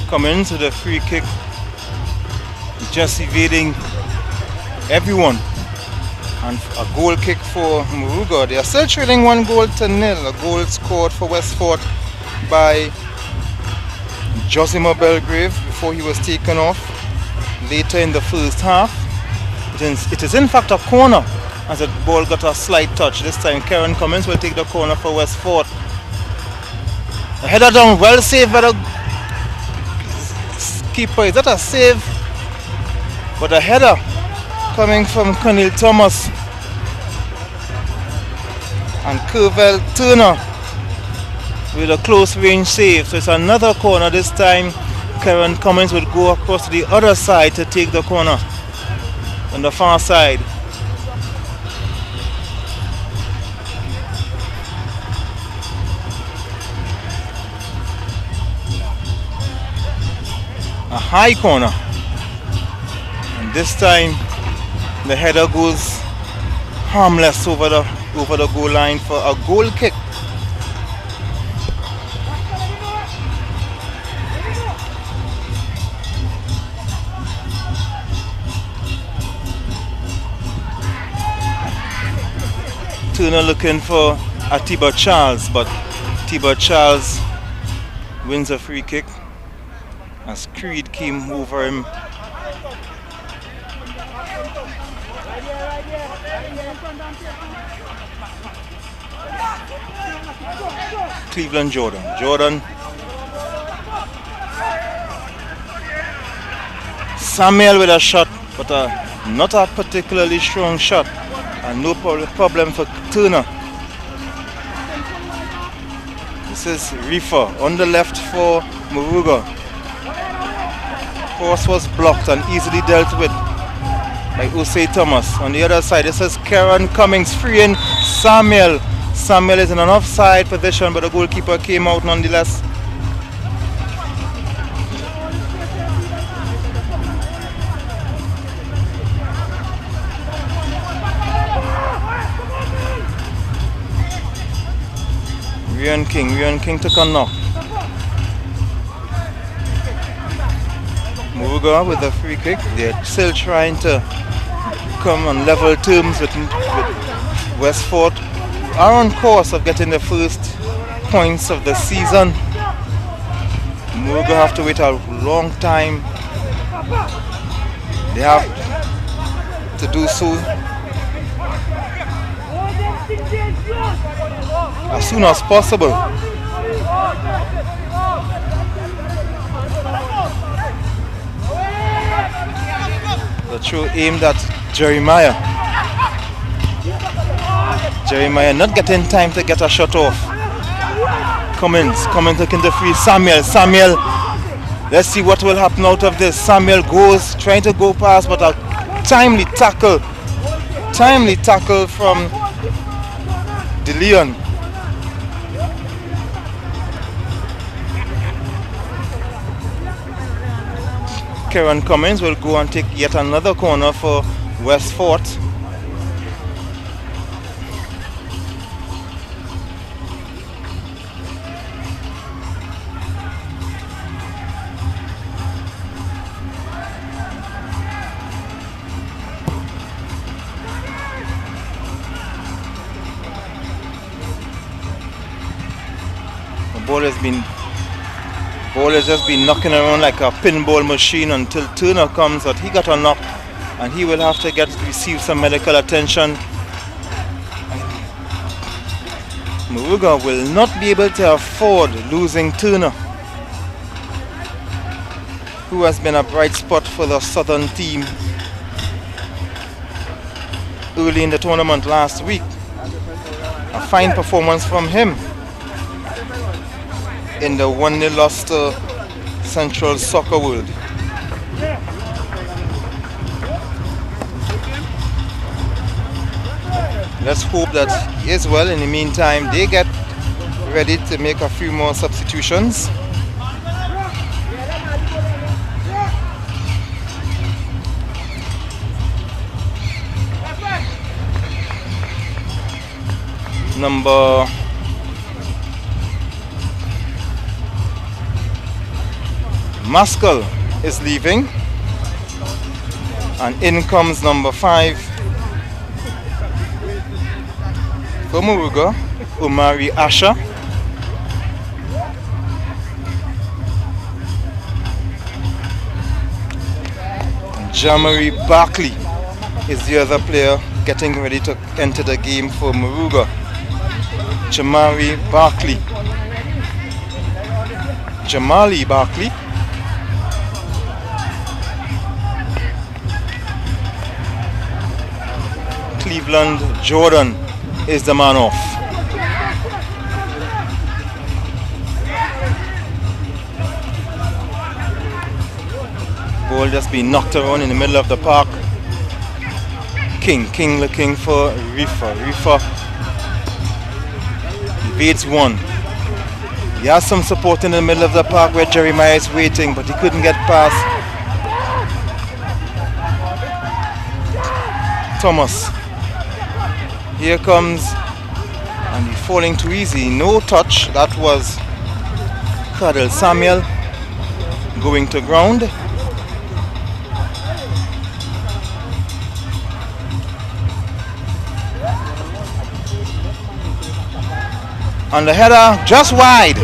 Cummins with a free kick, just evading everyone, and a goal kick for Moruga. They are still trailing 1-0. A goal scored for Westford by Josima Belgrave before he was taken off later in the first half. It is in fact a corner, as the ball got a slight touch. This time Karen Cummins will take the corner for Westford. A header down, well saved by the keeper. Is that a save? But a header coming from Cornel Thomas. And Curvel Turner with a close range save. So it's another corner. This time Karen Cummins would go across to the other side to take the corner on the far side. A high corner, and this time the header goes harmless over the goal line for a goal kick. Turner looking for Atiba Charles, but Atiba Charles wins a free kick as Creed came over him. Cleveland Jordan. Samuel with a shot, but not a particularly strong shot, and no problem for Turner. This is Reefer on the left for Moruga. Cross was blocked and easily dealt with by Osei Thomas. On the other side, this is Karen Cummings freeing Samuel. Samuel is in an offside position, but the goalkeeper came out nonetheless. Rian King took a knock. Moruga with a free kick. They're still trying to come on level terms with Westford. Are on course of getting the first points of the season. Moruga have to wait a long time. They have to do so as soon as possible. The throw aimed at Jeremiah. Jeremiah not getting time to get a shot off. Cummins looking to free Samuel. Let's see what will happen out of this. Samuel goes, trying to go past, but a timely tackle from DeLeon. Karen Cummins will go and take yet another corner for Westford. Ball has just been knocking around like a pinball machine until Turner comes, but he got a knock and he will have to receive some medical attention. Moruga will not be able to afford losing Turner, who has been a bright spot for the southern team early in the tournament last week. A fine performance from him in the 1-0 loss to Central Soccer World. Let's hope that he is well. In the meantime, they get ready to make a few more substitutions. Number Maskell is leaving, and in comes number 5 for Moruga, Omari Asha. Jamari Barkley is the other player getting ready to enter the game for Moruga. Jamari Barkley. Jamali Barkley. Cleveland Jordan is the man off. Ball just being knocked around in the middle of the park. King looking for Rifa. Rifa evades one. He has some support in the middle of the park where Jeremiah is waiting, but he couldn't get past Thomas. Here comes, and he's falling too easy. No touch. That was Cadel Samuel going to ground. And the header just wide.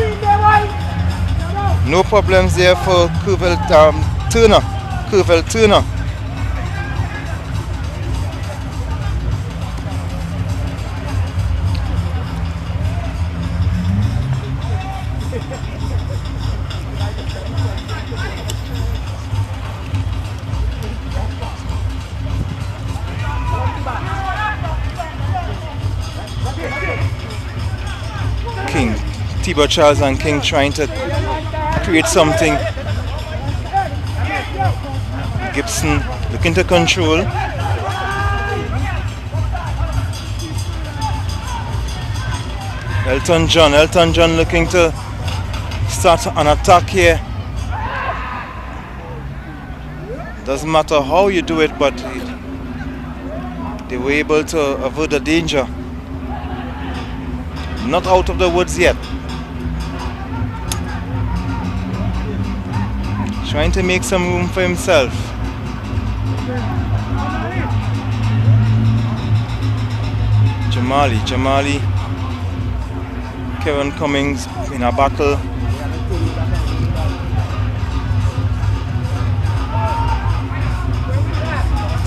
No problems there for Turner. T-Bar Charles and King trying to create something. Gibson looking to control. Elton John looking to start an attack here. Doesn't matter how you do it, but they were able to avoid the danger. Not out of the woods yet. Trying to make some room for himself. Jamali. Kevin Cummings in a battle.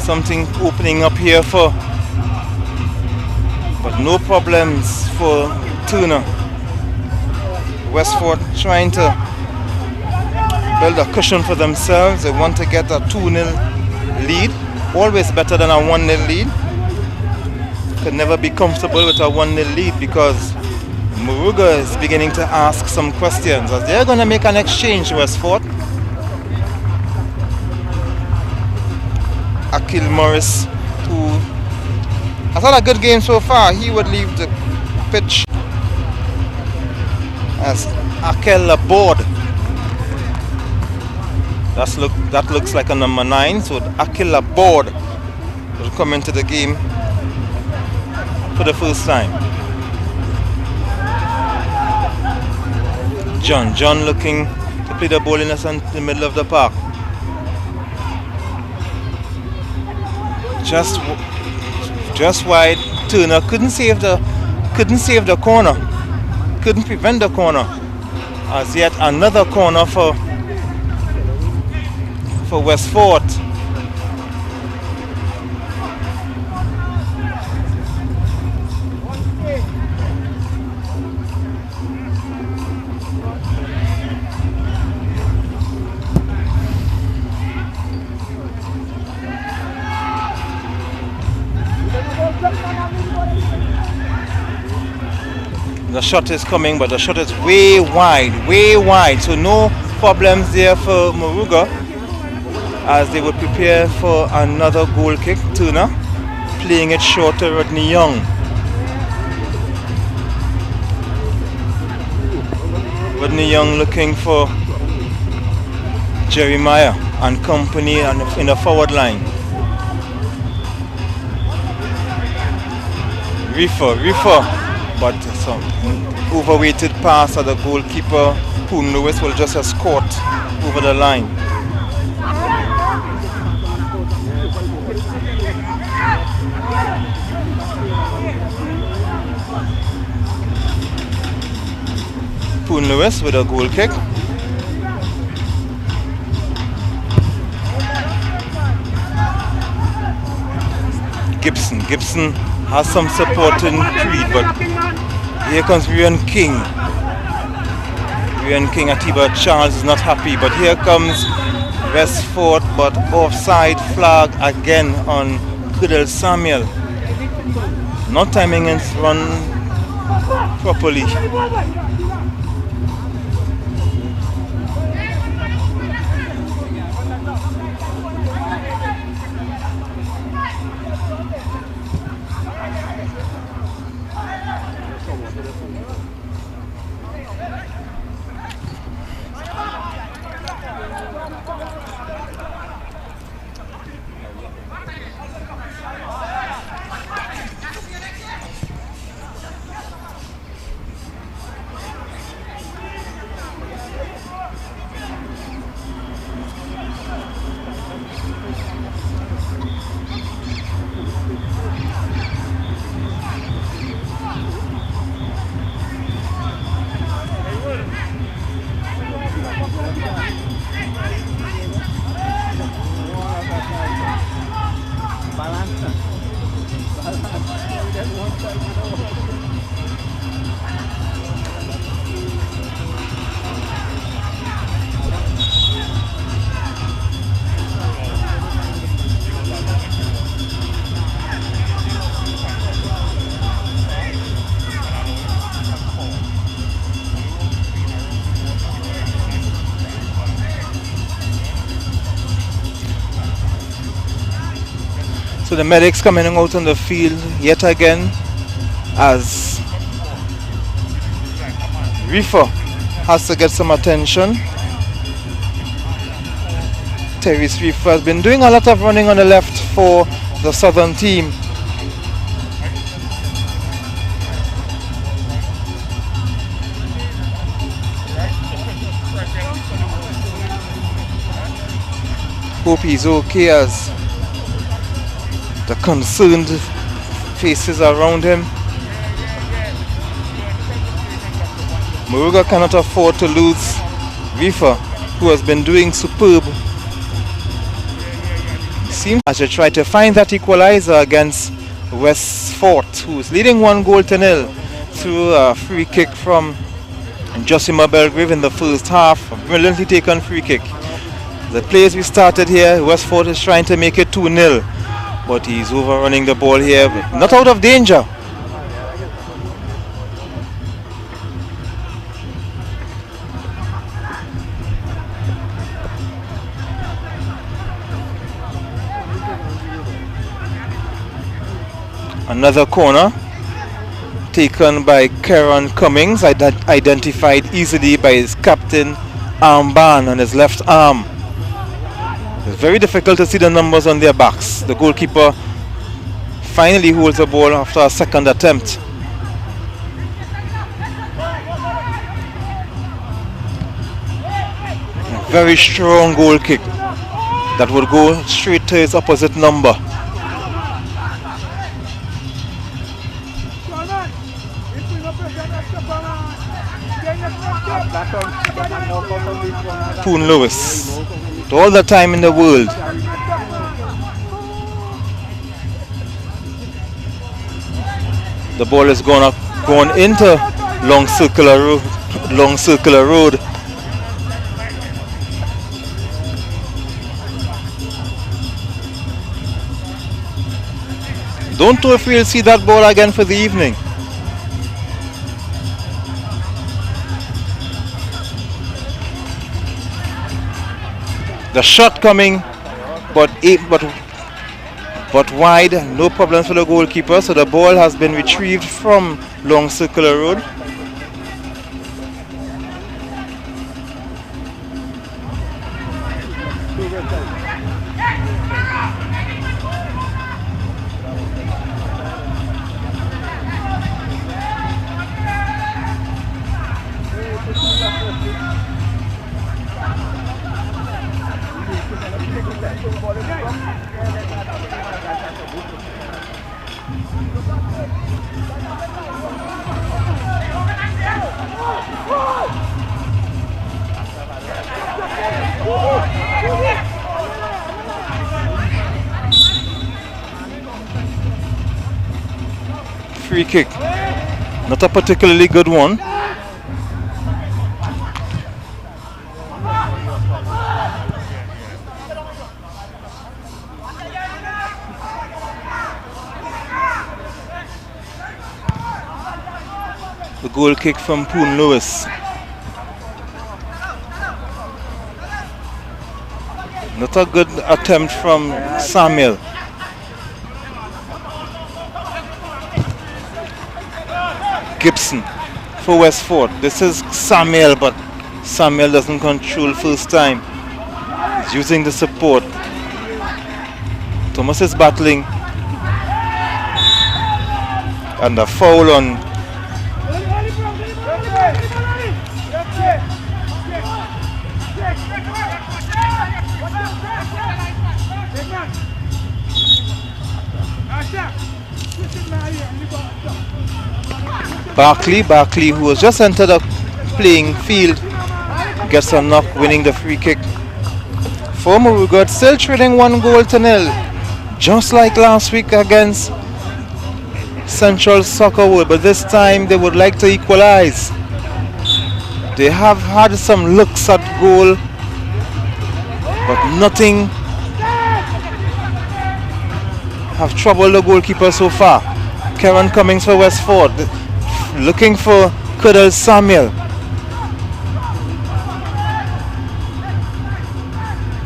Something opening up here but no problems for Turner. Westford trying to build a cushion for themselves. They want to get a 2-0 lead. Always better than a 1-0 lead. Could never be comfortable with a 1-0 lead because Moruga is beginning to ask some questions as they're going to make an exchange, Westford. Akil Morris, who has had a good game so far, he would leave the pitch as Akel aboard. That looks like a number 9, so Akel aboard will come into the game for the first time. John looking to play the ball in the middle of the park. Just wide. Turner couldn't save the corner. Couldn't prevent the corner. As yet another corner for Westford. The shot is coming, but the shot is way wide. So no problems there for Moruga as they would prepare for another goal kick. Turner playing it short to Rodney Young. Rodney Young looking for Jeremiah and company in the forward line. Rifa. But some overweighted pass at the goalkeeper. Poon Lewis will just escort over the line. Poon Lewis with a goal kick. Gibson has some support in Creed, but here comes Rian King. Adrian King Atiba Charles is not happy, but here comes Westford, but offside flag again on Kudel Samuel. Not timing his run properly. So the medics coming out on the field yet again as Reefer has to get some attention. Terry's Reefer has been doing a lot of running on the left for the southern team. Hope he's okay as the concerned faces around him. Moruga cannot afford to lose Reefer, who has been doing superb. Seems as they try to find that equalizer against Westford, who is leading 1-0 through a free kick from Josima Belgrave in the first half. A brilliantly taken free kick. The plays we started here, Westford is trying to make it 2-0. But he's overrunning the ball here, but not out of danger. Another corner taken by Kieran Cummings, identified easily by his captain armband on his left arm. It's very difficult to see the numbers on their backs. The goalkeeper finally holds the ball after a second attempt. A very strong goal kick that would go straight to its opposite number. Poon Lewis. All the time in the world. The ball is going into long circular road. Don't know if we'll see that ball again for the evening. The shot coming, but wide, no problems for the goalkeeper. So the ball has been retrieved from long circular road. Free kick, not a particularly good one. goal kick from Poon Lewis. Not a good attempt from Samuel. Gibson for Westford. This is Samuel, but Samuel doesn't control first time. He's using the support. Thomas is battling. And a foul on Barkley, who has just entered the playing field, gets a knock, winning the free kick. For Moruga, still trailing 1-0, just like last week against Central Soccer World, but this time they would like to equalize. They have had some looks at goal, but nothing have troubled the goalkeeper so far. Karen Cummings for Westford, looking for Cuddle Samuel.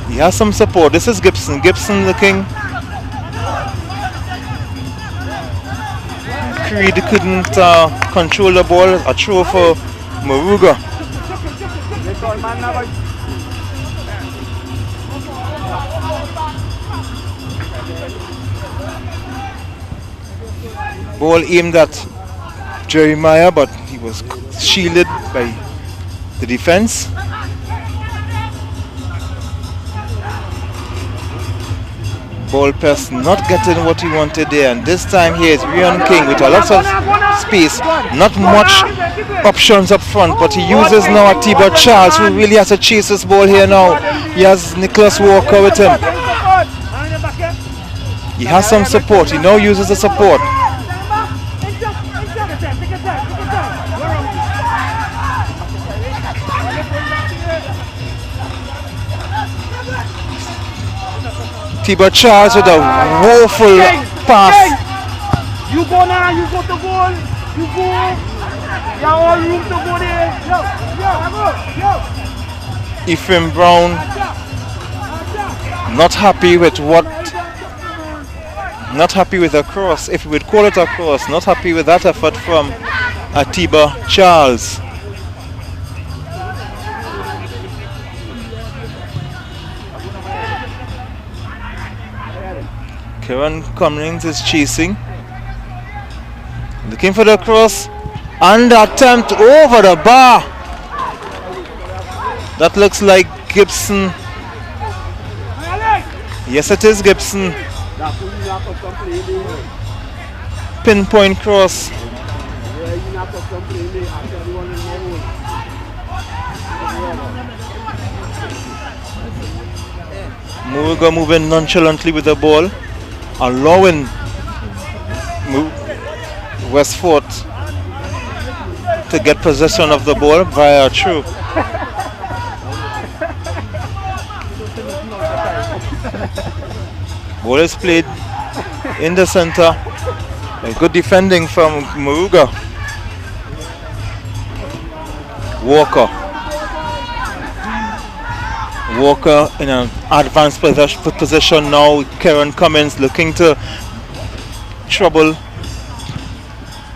He has some support. This is Gibson. Gibson looking. Creed couldn't control the ball. A throw for Moruga. Ball aimed at Jeremiah, but he was shielded by the defense. Ball pass not getting what he wanted there, and this time here is Rion King with a lot of space, not much options up front, but he uses now a T-Bot Charles, who really has to chase this ball here now. He has Nicholas Walker with him. He has some support. He now uses the support. T-Bot Charles with a woeful pass. You go now, you go to goal. You go. You have all room to go there. Yo. Ephraim Brown not happy with a cross, if we would call it a cross, not happy with that effort from T-Bot Charles. Karen Cummings is chasing, looking for the cross, and the attempt over the bar. That looks like Gibson. Yes, it is Gibson. Pinpoint cross. Moruga moving nonchalantly with the ball, allowing Westford to get possession of the ball via a throw. Ball is played in the center. A good defending from Moruga. Walker in an advanced position now. Karen Cummings looking to trouble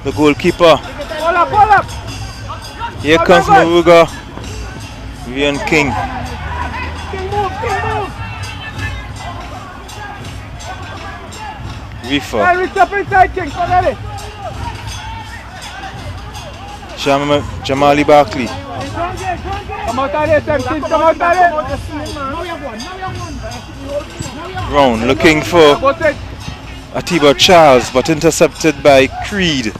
the goalkeeper. Here comes Moruga. Rian King. Reefer. Jamali Barkley. Brown looking for T-Bot Charles, but intercepted by Creed.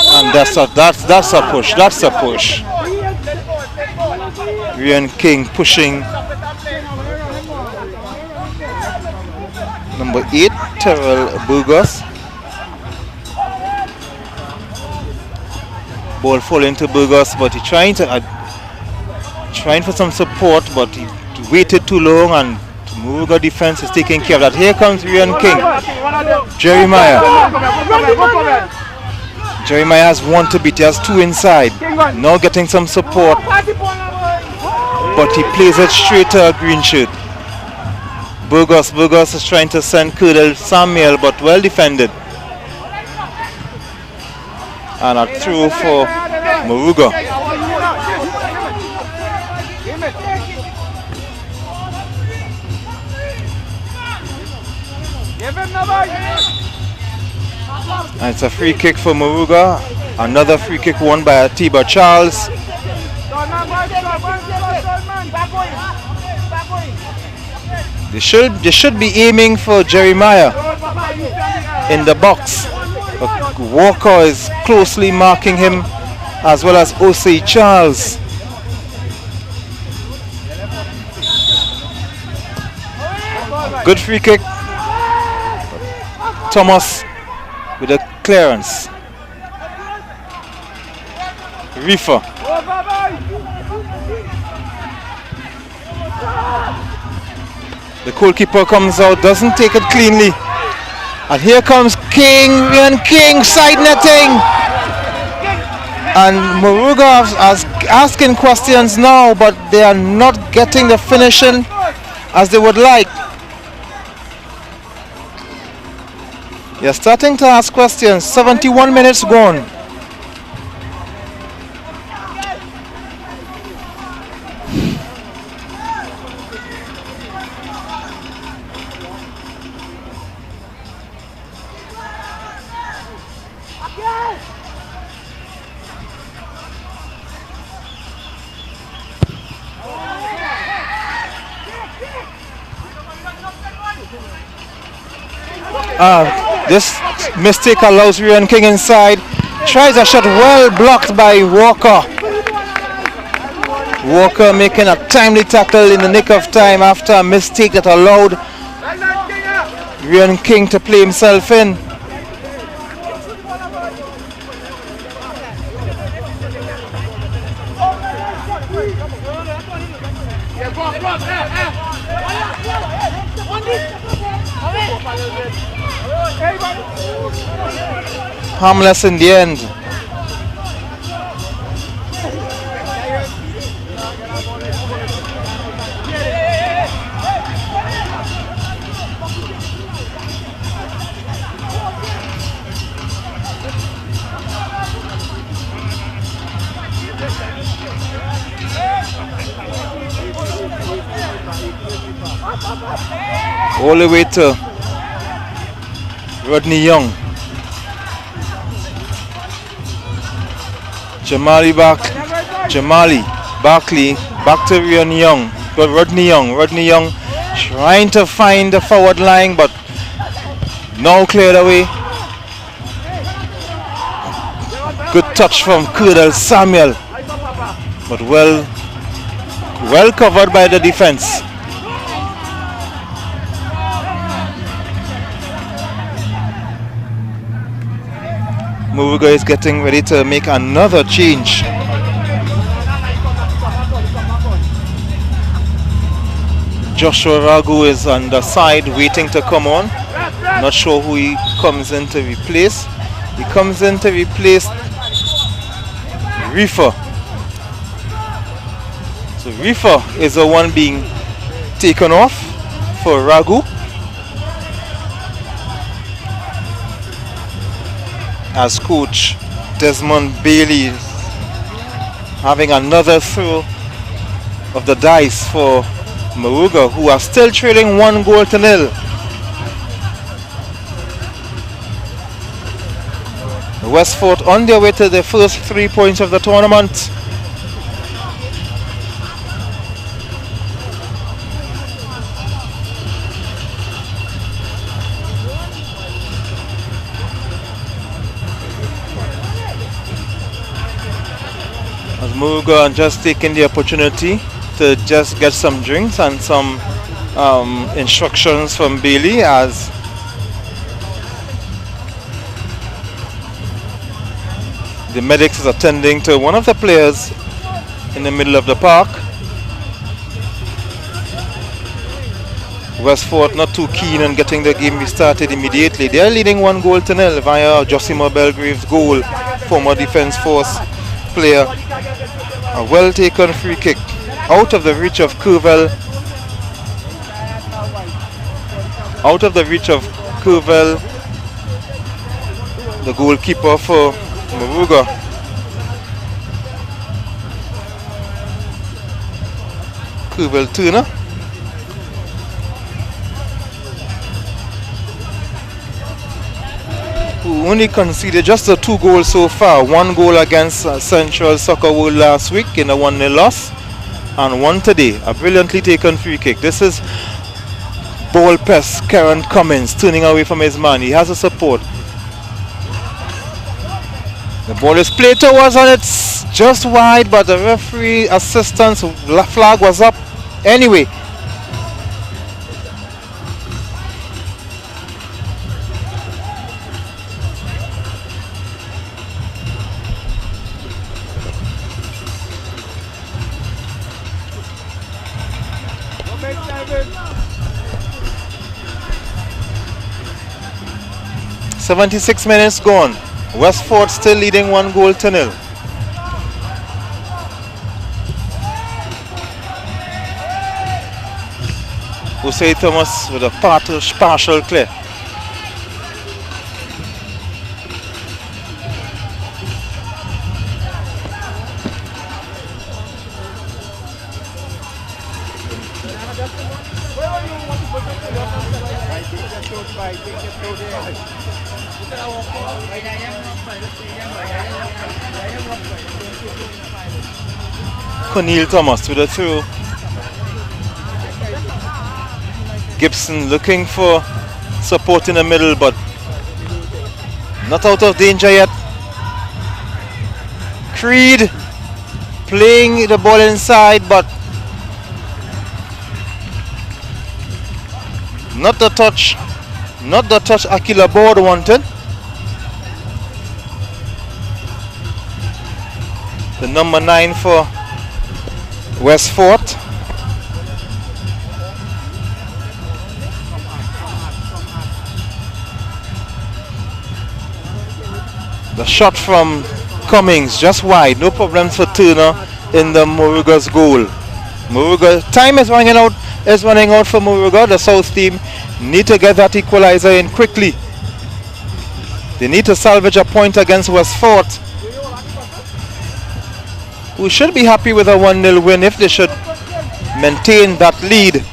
And that's a push. Ryan King pushing number 8, Terrell Burgos. Ball falling to Burgos, but he trying for some support, but he waited too long, and Moruga defense is taking care of that. Here comes Ryan King. Jeremiah has 1 to beat. He has 2 inside. Now getting some support, but he plays it straight to a green shirt. Burgos is trying to send Colonel Samuel, but well defended. And a throw for Moruga. And it's a free kick for Moruga. Another free kick won by Atiba Charles. They should be aiming for Jeremiah in the box. But Walker is closely marking him, as well as Osei Charles. Good free kick. Thomas with a clearance. Reefer. The goalkeeper comes out, doesn't take it cleanly. And here comes King, Ryan King, side netting. And Moruga is asking questions now, but they are not getting the finishing as they would like. They're starting to ask questions. 71 minutes gone. This mistake allows Ryan King inside. Tries a shot well blocked by Walker. Walker making a timely tackle in the nick of time after a mistake that allowed Ryan King to play himself in. Harmless in the end. All the way to Rodney Young. Jamali Barkley, back to Ryan Young. But Rodney Young trying to find the forward line, but now cleared away. Good touch from Colonel Samuel, but well covered by the defense. Moruga is getting ready to make another change. Joshua Ragu is on the side waiting to come on. Not sure who he comes in to replace. He comes in to replace Reefer. So Reefer is the one being taken off for Ragu. As coach Desmond Bailey having another throw of the dice for Moruga, who are still trailing 1-0. Westford on their way to the first 3 points of the tournament. Moruga just taking the opportunity to just get some drinks and some instructions from Bailey as the medics is attending to one of the players in the middle of the park. Westford not too keen on getting the game restarted immediately. They are leading 1-0 via Josimo Belgrave's goal, former Defence Force player. A well taken free kick out of the reach of Curvel. Out of the reach of Curvel, the goalkeeper for Moruga. Curvel Turner. Who only conceded just the 2 goals so far. 1 goal against Central Soccer World last week in a 1-0 loss, and 1 today. A brilliantly taken free kick. This is ball press Karen Cummins turning away from his man. He has a support. The ball is played towards and it's just wide, but the referee assistance flag was up anyway. David. 76 minutes gone. Westford still leading 1-0. Hussein Thomas with a partial clear. Neil Thomas with a throw. Gibson looking for support in the middle, but not out of danger yet. Creed playing the ball inside, but not the touch Akila Board wanted. The number 9 for Westford. The shot from Cummings just wide, no problems for Turner in the Moruga's goal. Moruga, time is running out for Moruga. The South team need to get that equalizer in quickly. They need to salvage a point against Westford, who should be happy with a 1-0 win if they should maintain that lead.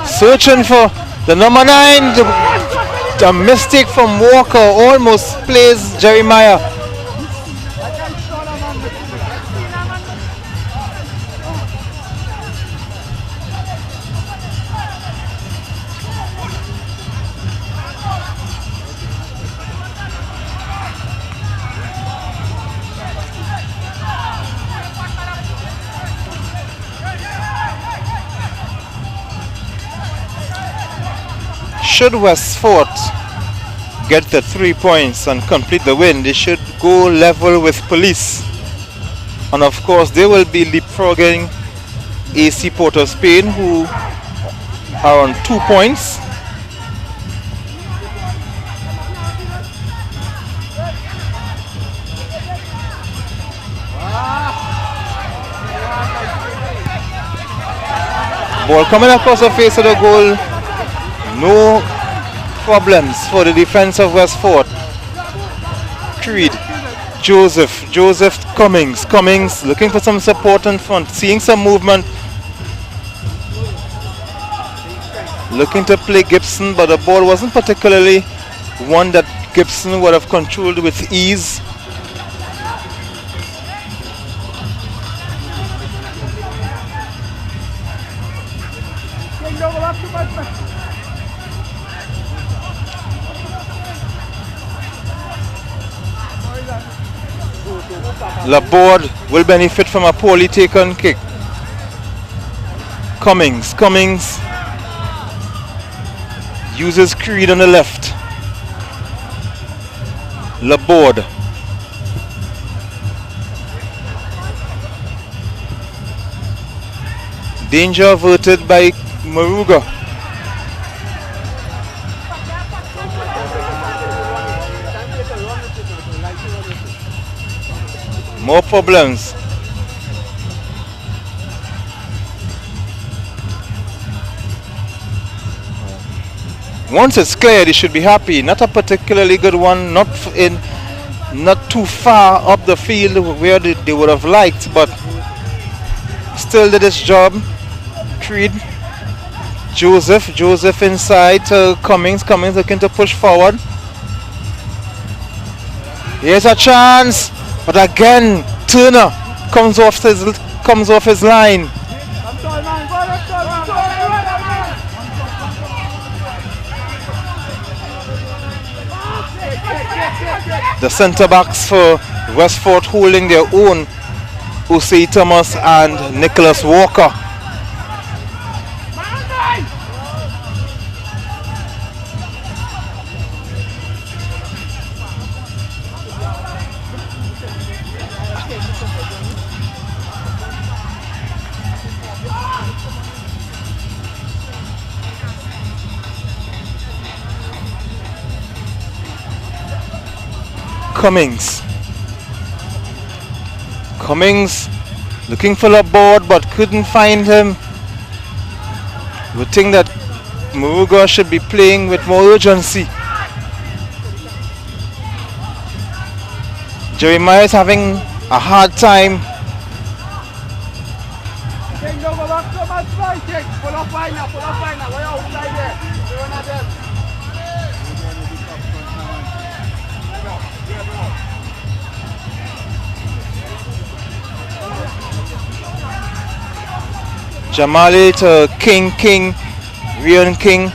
Searching for the number 9. The mistake from Walker almost plays Jeremiah. Should Westford get the 3 points and complete the win, they should go level with Police. And of course, they will be leapfrogging AC Port of Spain, who are on 2 points. Ball coming across the face of the goal. No problems for the defense of Westford. Creed, Joseph Cummings looking for some support in front, seeing some movement. Looking to play Gibson, but the ball wasn't particularly one that Gibson would have controlled with ease. Laborde will benefit from a poorly taken kick. Cummings uses Creed on the left. Laborde. Danger averted by Moruga. More problems. Once it's cleared, they should be happy. Not a particularly good one, not too far up the field where they would have liked, but still did its job. Creed. Joseph inside to Cummings looking to push forward. Here's a chance, but again Turner comes off his line. The centre backs for Westford holding their own. Usei Thomas and Nicholas Walker. Cummings looking for a board but couldn't find him. Would think that Moruga should be playing with more urgency. Jeremiah is having a hard time. Jamali to King, Rian King.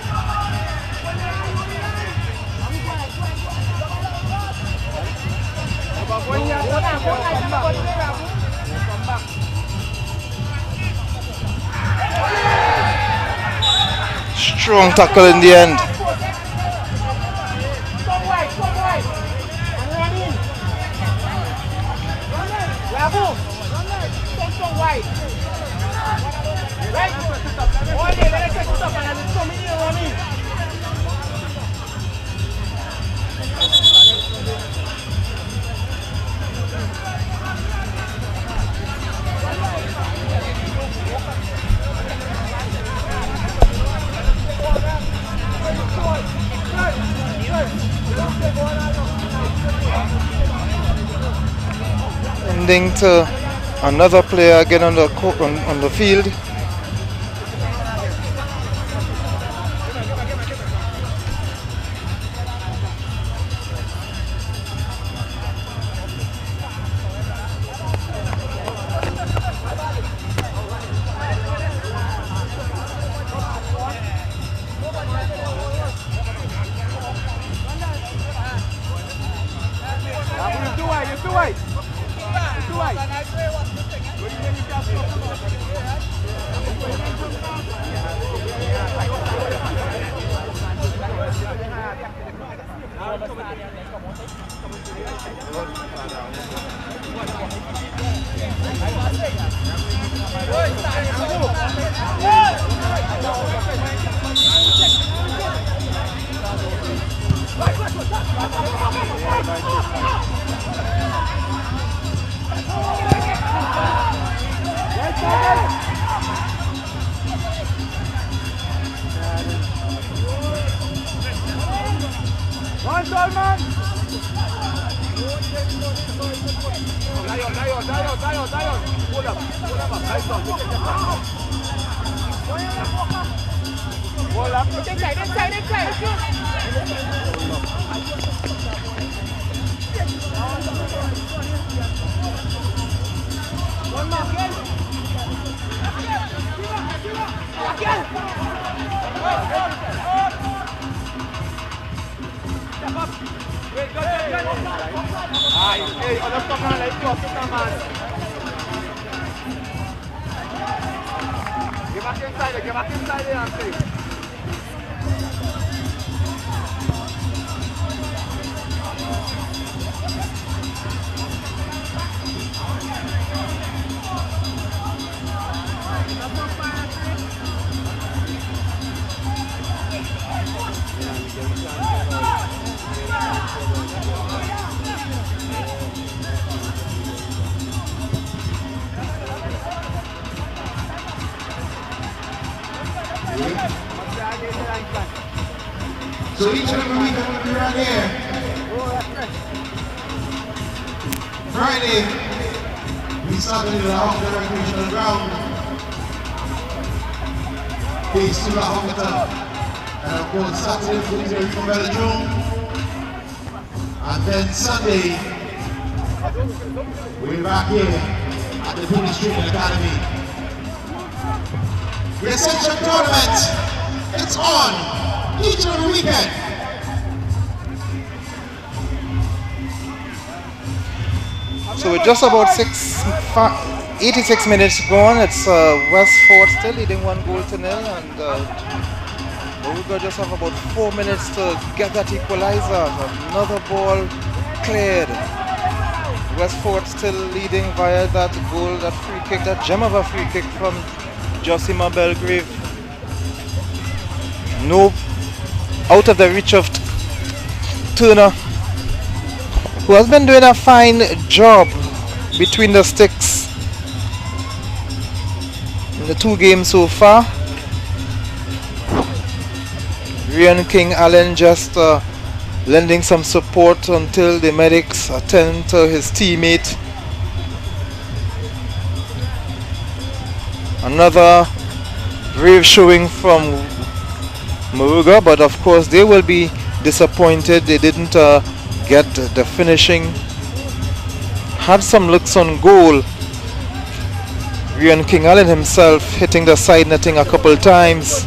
Strong tackle in the end. Ending to another player again on the field. Get back inside there and play. So each and every week I'm going to be right here. Friday, we started in the Hongkong recreational ground. Phase 2 at Hongkong. And of course Saturday, we'll be from Belgium. And then Sunday, we're back here at the Police Training Academy. The Ascension Tournament, it's on each and every weekend. So we're just about 86 minutes gone. It's Westford still leading 1-0, and Moruga just have about 4 minutes to get that equalizer. Another ball cleared. Westford still leading via that goal, that free kick, that gem of a free kick from Josima Belgrave. No, out of the reach of Turner, who has been doing a fine job between the sticks in the 2 games so far. Ryan King Allen just lending some support until the medics attend to his teammate. Another brave showing from Moruga, but of course they will be disappointed they didn't get the finishing. Had some looks on goal. Ryan King Allen himself hitting the side netting a couple times.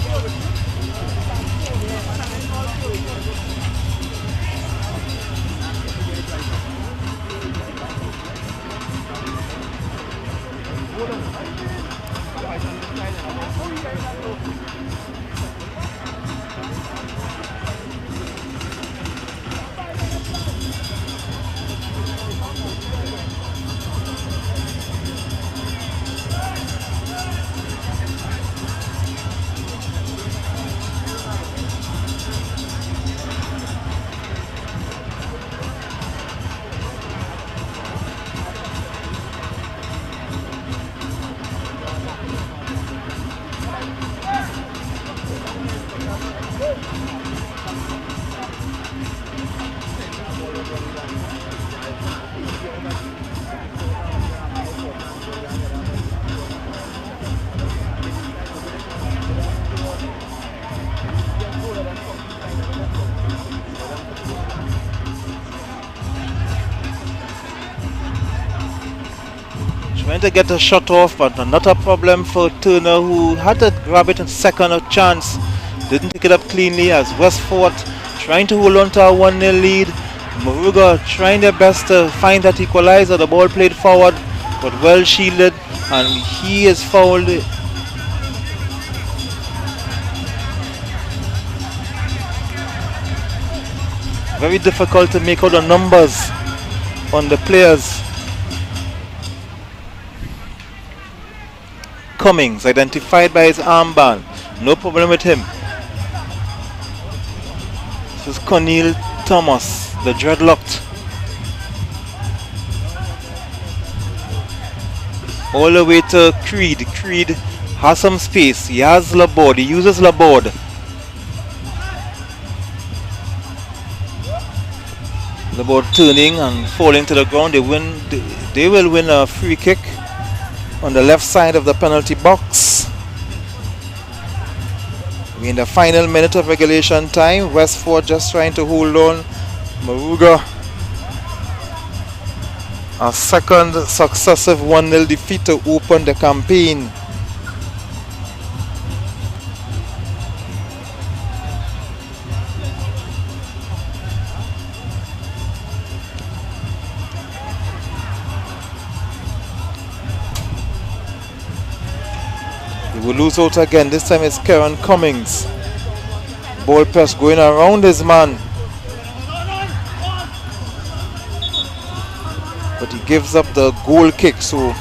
Trying to get a shot off, but not a problem for Turner, who had to grab it in second chance. Didn't pick it up cleanly, as Westford trying to hold on to a 1-0 lead. Moruga trying their best to find that equalizer. The ball played forward, but well shielded, and he is fouled. Very difficult to make out the numbers on the players. Cummings identified by his armband, no problem with him. This is Cornel Thomas, the dreadlocked. All the way to Creed. Creed has some space. He has Laborde. He uses Laborde. Laborde turning and falling to the ground. They will win a free kick on the left side of the penalty box. We're in the final minute of regulation time. Westford just trying to hold on. Moruga, a second successive 1-0 defeat to open the campaign. will lose out again. This time it's Kieran Cummings. Ball press going around his man. But he gives up the goal kick. So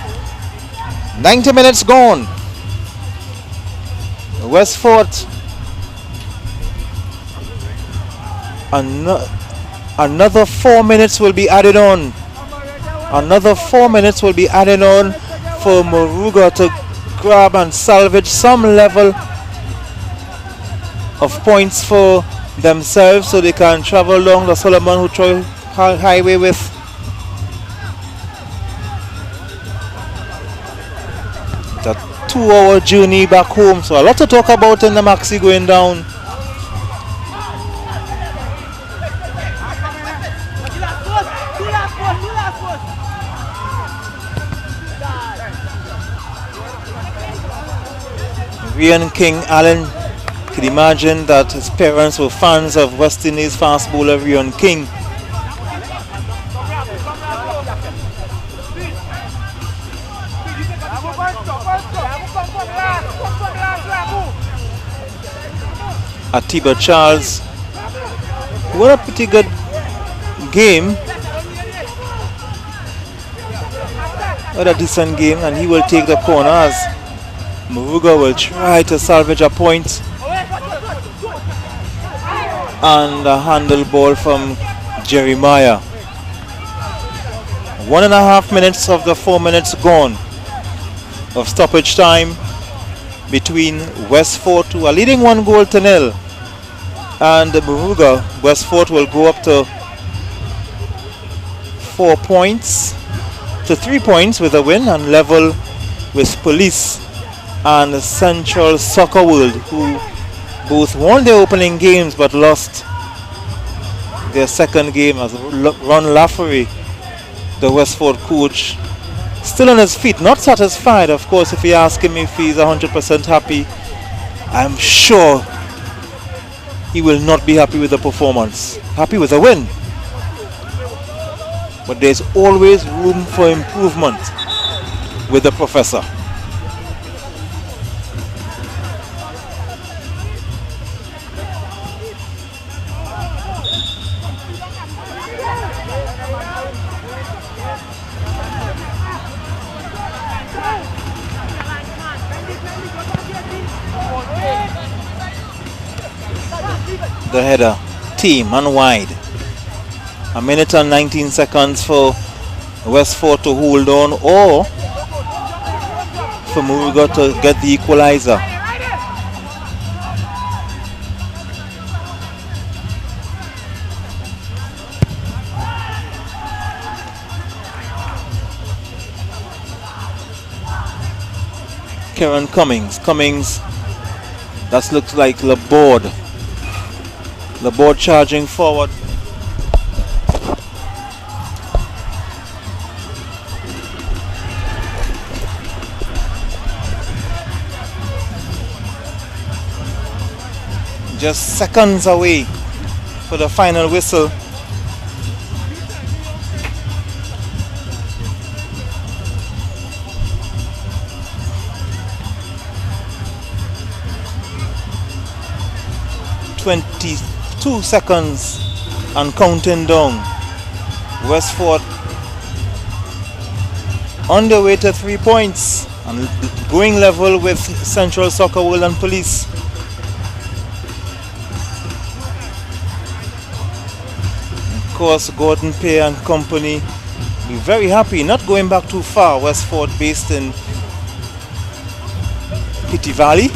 90 minutes gone. Westford. Another 4 minutes will be added on. Another 4 minutes will be added on for Moruga to grab and salvage some level of points for themselves so they can travel along the Solomon Hutroy Highway with the 2-hour journey back home. So a lot to talk about in the Maxi going down. Ryan King Allen, could imagine that his parents were fans of West Indies fast bowler Ryan King. Atiba Charles, what a pretty good game. What a decent game, and he will take the corners. Moruga will try to salvage a point. And a handle ball from Jeremiah. 1.5 minutes of the 4 minutes gone of stoppage time between Westford, who are leading 1-0, and Moruga. Westford will go up to 4 points to 3 points with a win and level with Police and Central Soccer World, who both won their opening games but lost their second game as Ron Lafferty, the Westford coach, still on his feet, not satisfied. Of course, if you ask him if he's 100% happy, I'm sure he will not be happy with the performance. Happy with a win, but there's always room for improvement with the professor. The header, team and wide. 1 minute and 19 seconds for Westford to hold on, or for Moruga to get the equalizer. Kieran Cummings, that looks like Laborde. Laborde charging forward. Just seconds away for the final whistle. "22 seconds and counting down." Westford on their way to 3 points and going level with Central Soccer World and Police. Of course, Gordon Pay and company be very happy, not going back too far. Westford based in Kitty Valley.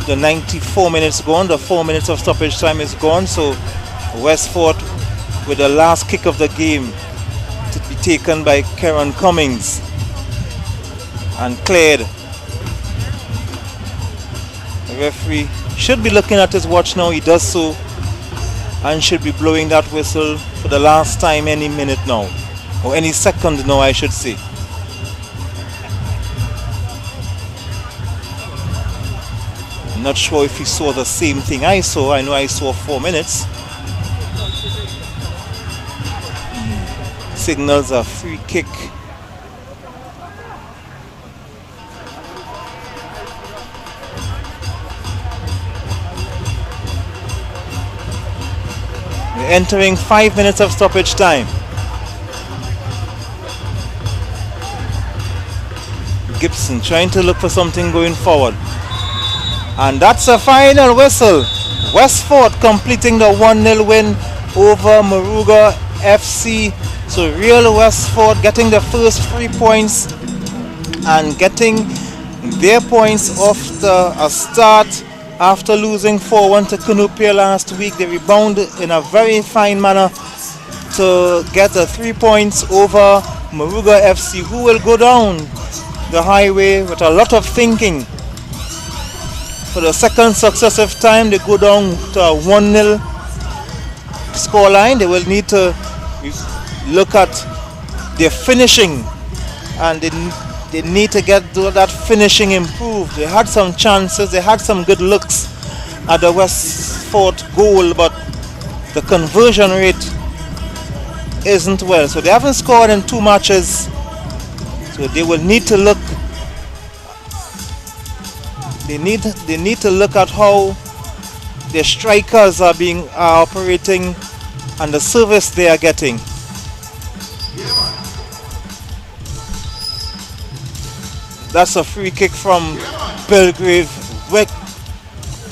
The 94 minutes gone, the 4 minutes of stoppage time is gone, so Westford with the last kick of the game to be taken by Kieran Cummings and cleared. The referee should be looking at his watch now. He does so and should be blowing that whistle for the last time any minute now, or any second now, I should say. Not sure if he saw the same thing I saw. I know I saw 4 minutes. Signals a free kick. We're entering 5 minutes of stoppage time. Gibson trying to look for something going forward. And that's a final whistle. Westford completing the 1-0 win over Moruga FC. So Real Westford getting the first 3 points and getting their points off a start after losing 4-1 to Canupia last week. They rebounded in a very fine manner to get the 3 points over Moruga FC, who will go down the highway with a lot of thinking. For the second successive time, they go down to a 1-0 scoreline. They will need to look at their finishing, and they need to get that finishing improved. They had some chances, they had some good looks at the Westford goal, but the conversion rate isn't well. So they haven't scored in 2 matches. So they will need to look. They need to look at how their strikers are operating and the service they are getting. That's a free kick from Belgrave.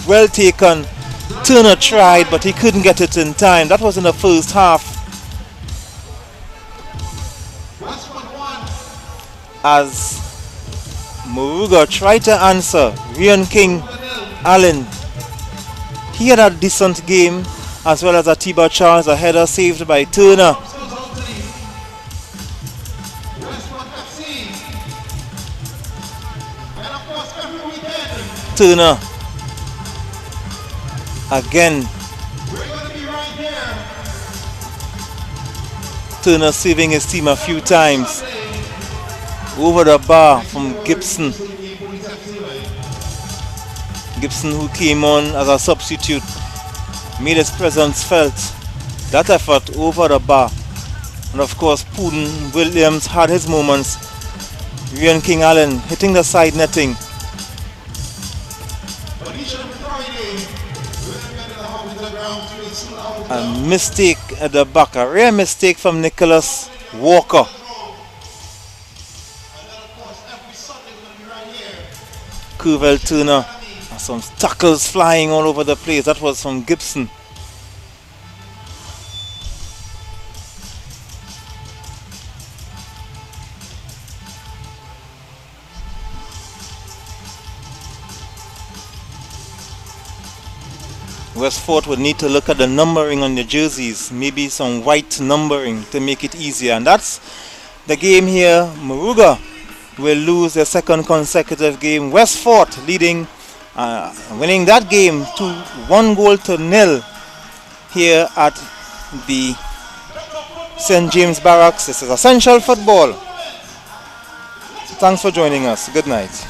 Well taken. Turner tried, but he couldn't get it in time. That was in the first half. As Moruga tried to answer, Rian King Allen, he had a decent game, as well as Atiba Charles, a header saved by Turner. Turner again. Turner saving his team a few times. Over the bar from Gibson. Gibson, who came on as a substitute, made his presence felt. That effort over the bar. And of course, Puden Williams had his moments. Rian King Allen hitting the side netting. A mistake at the back, a rare mistake from Nicholas Walker. Curvel Turner, some tackles flying all over the place. That was from Gibson. Westford would need to look at the numbering on the jerseys, maybe some white numbering to make it easier. And that's the game here. Moruga will lose their second consecutive game. Westford leading, winning that game to 1-0 here at the St. James Barracks. This is Essential Football. So thanks for joining us. Good night.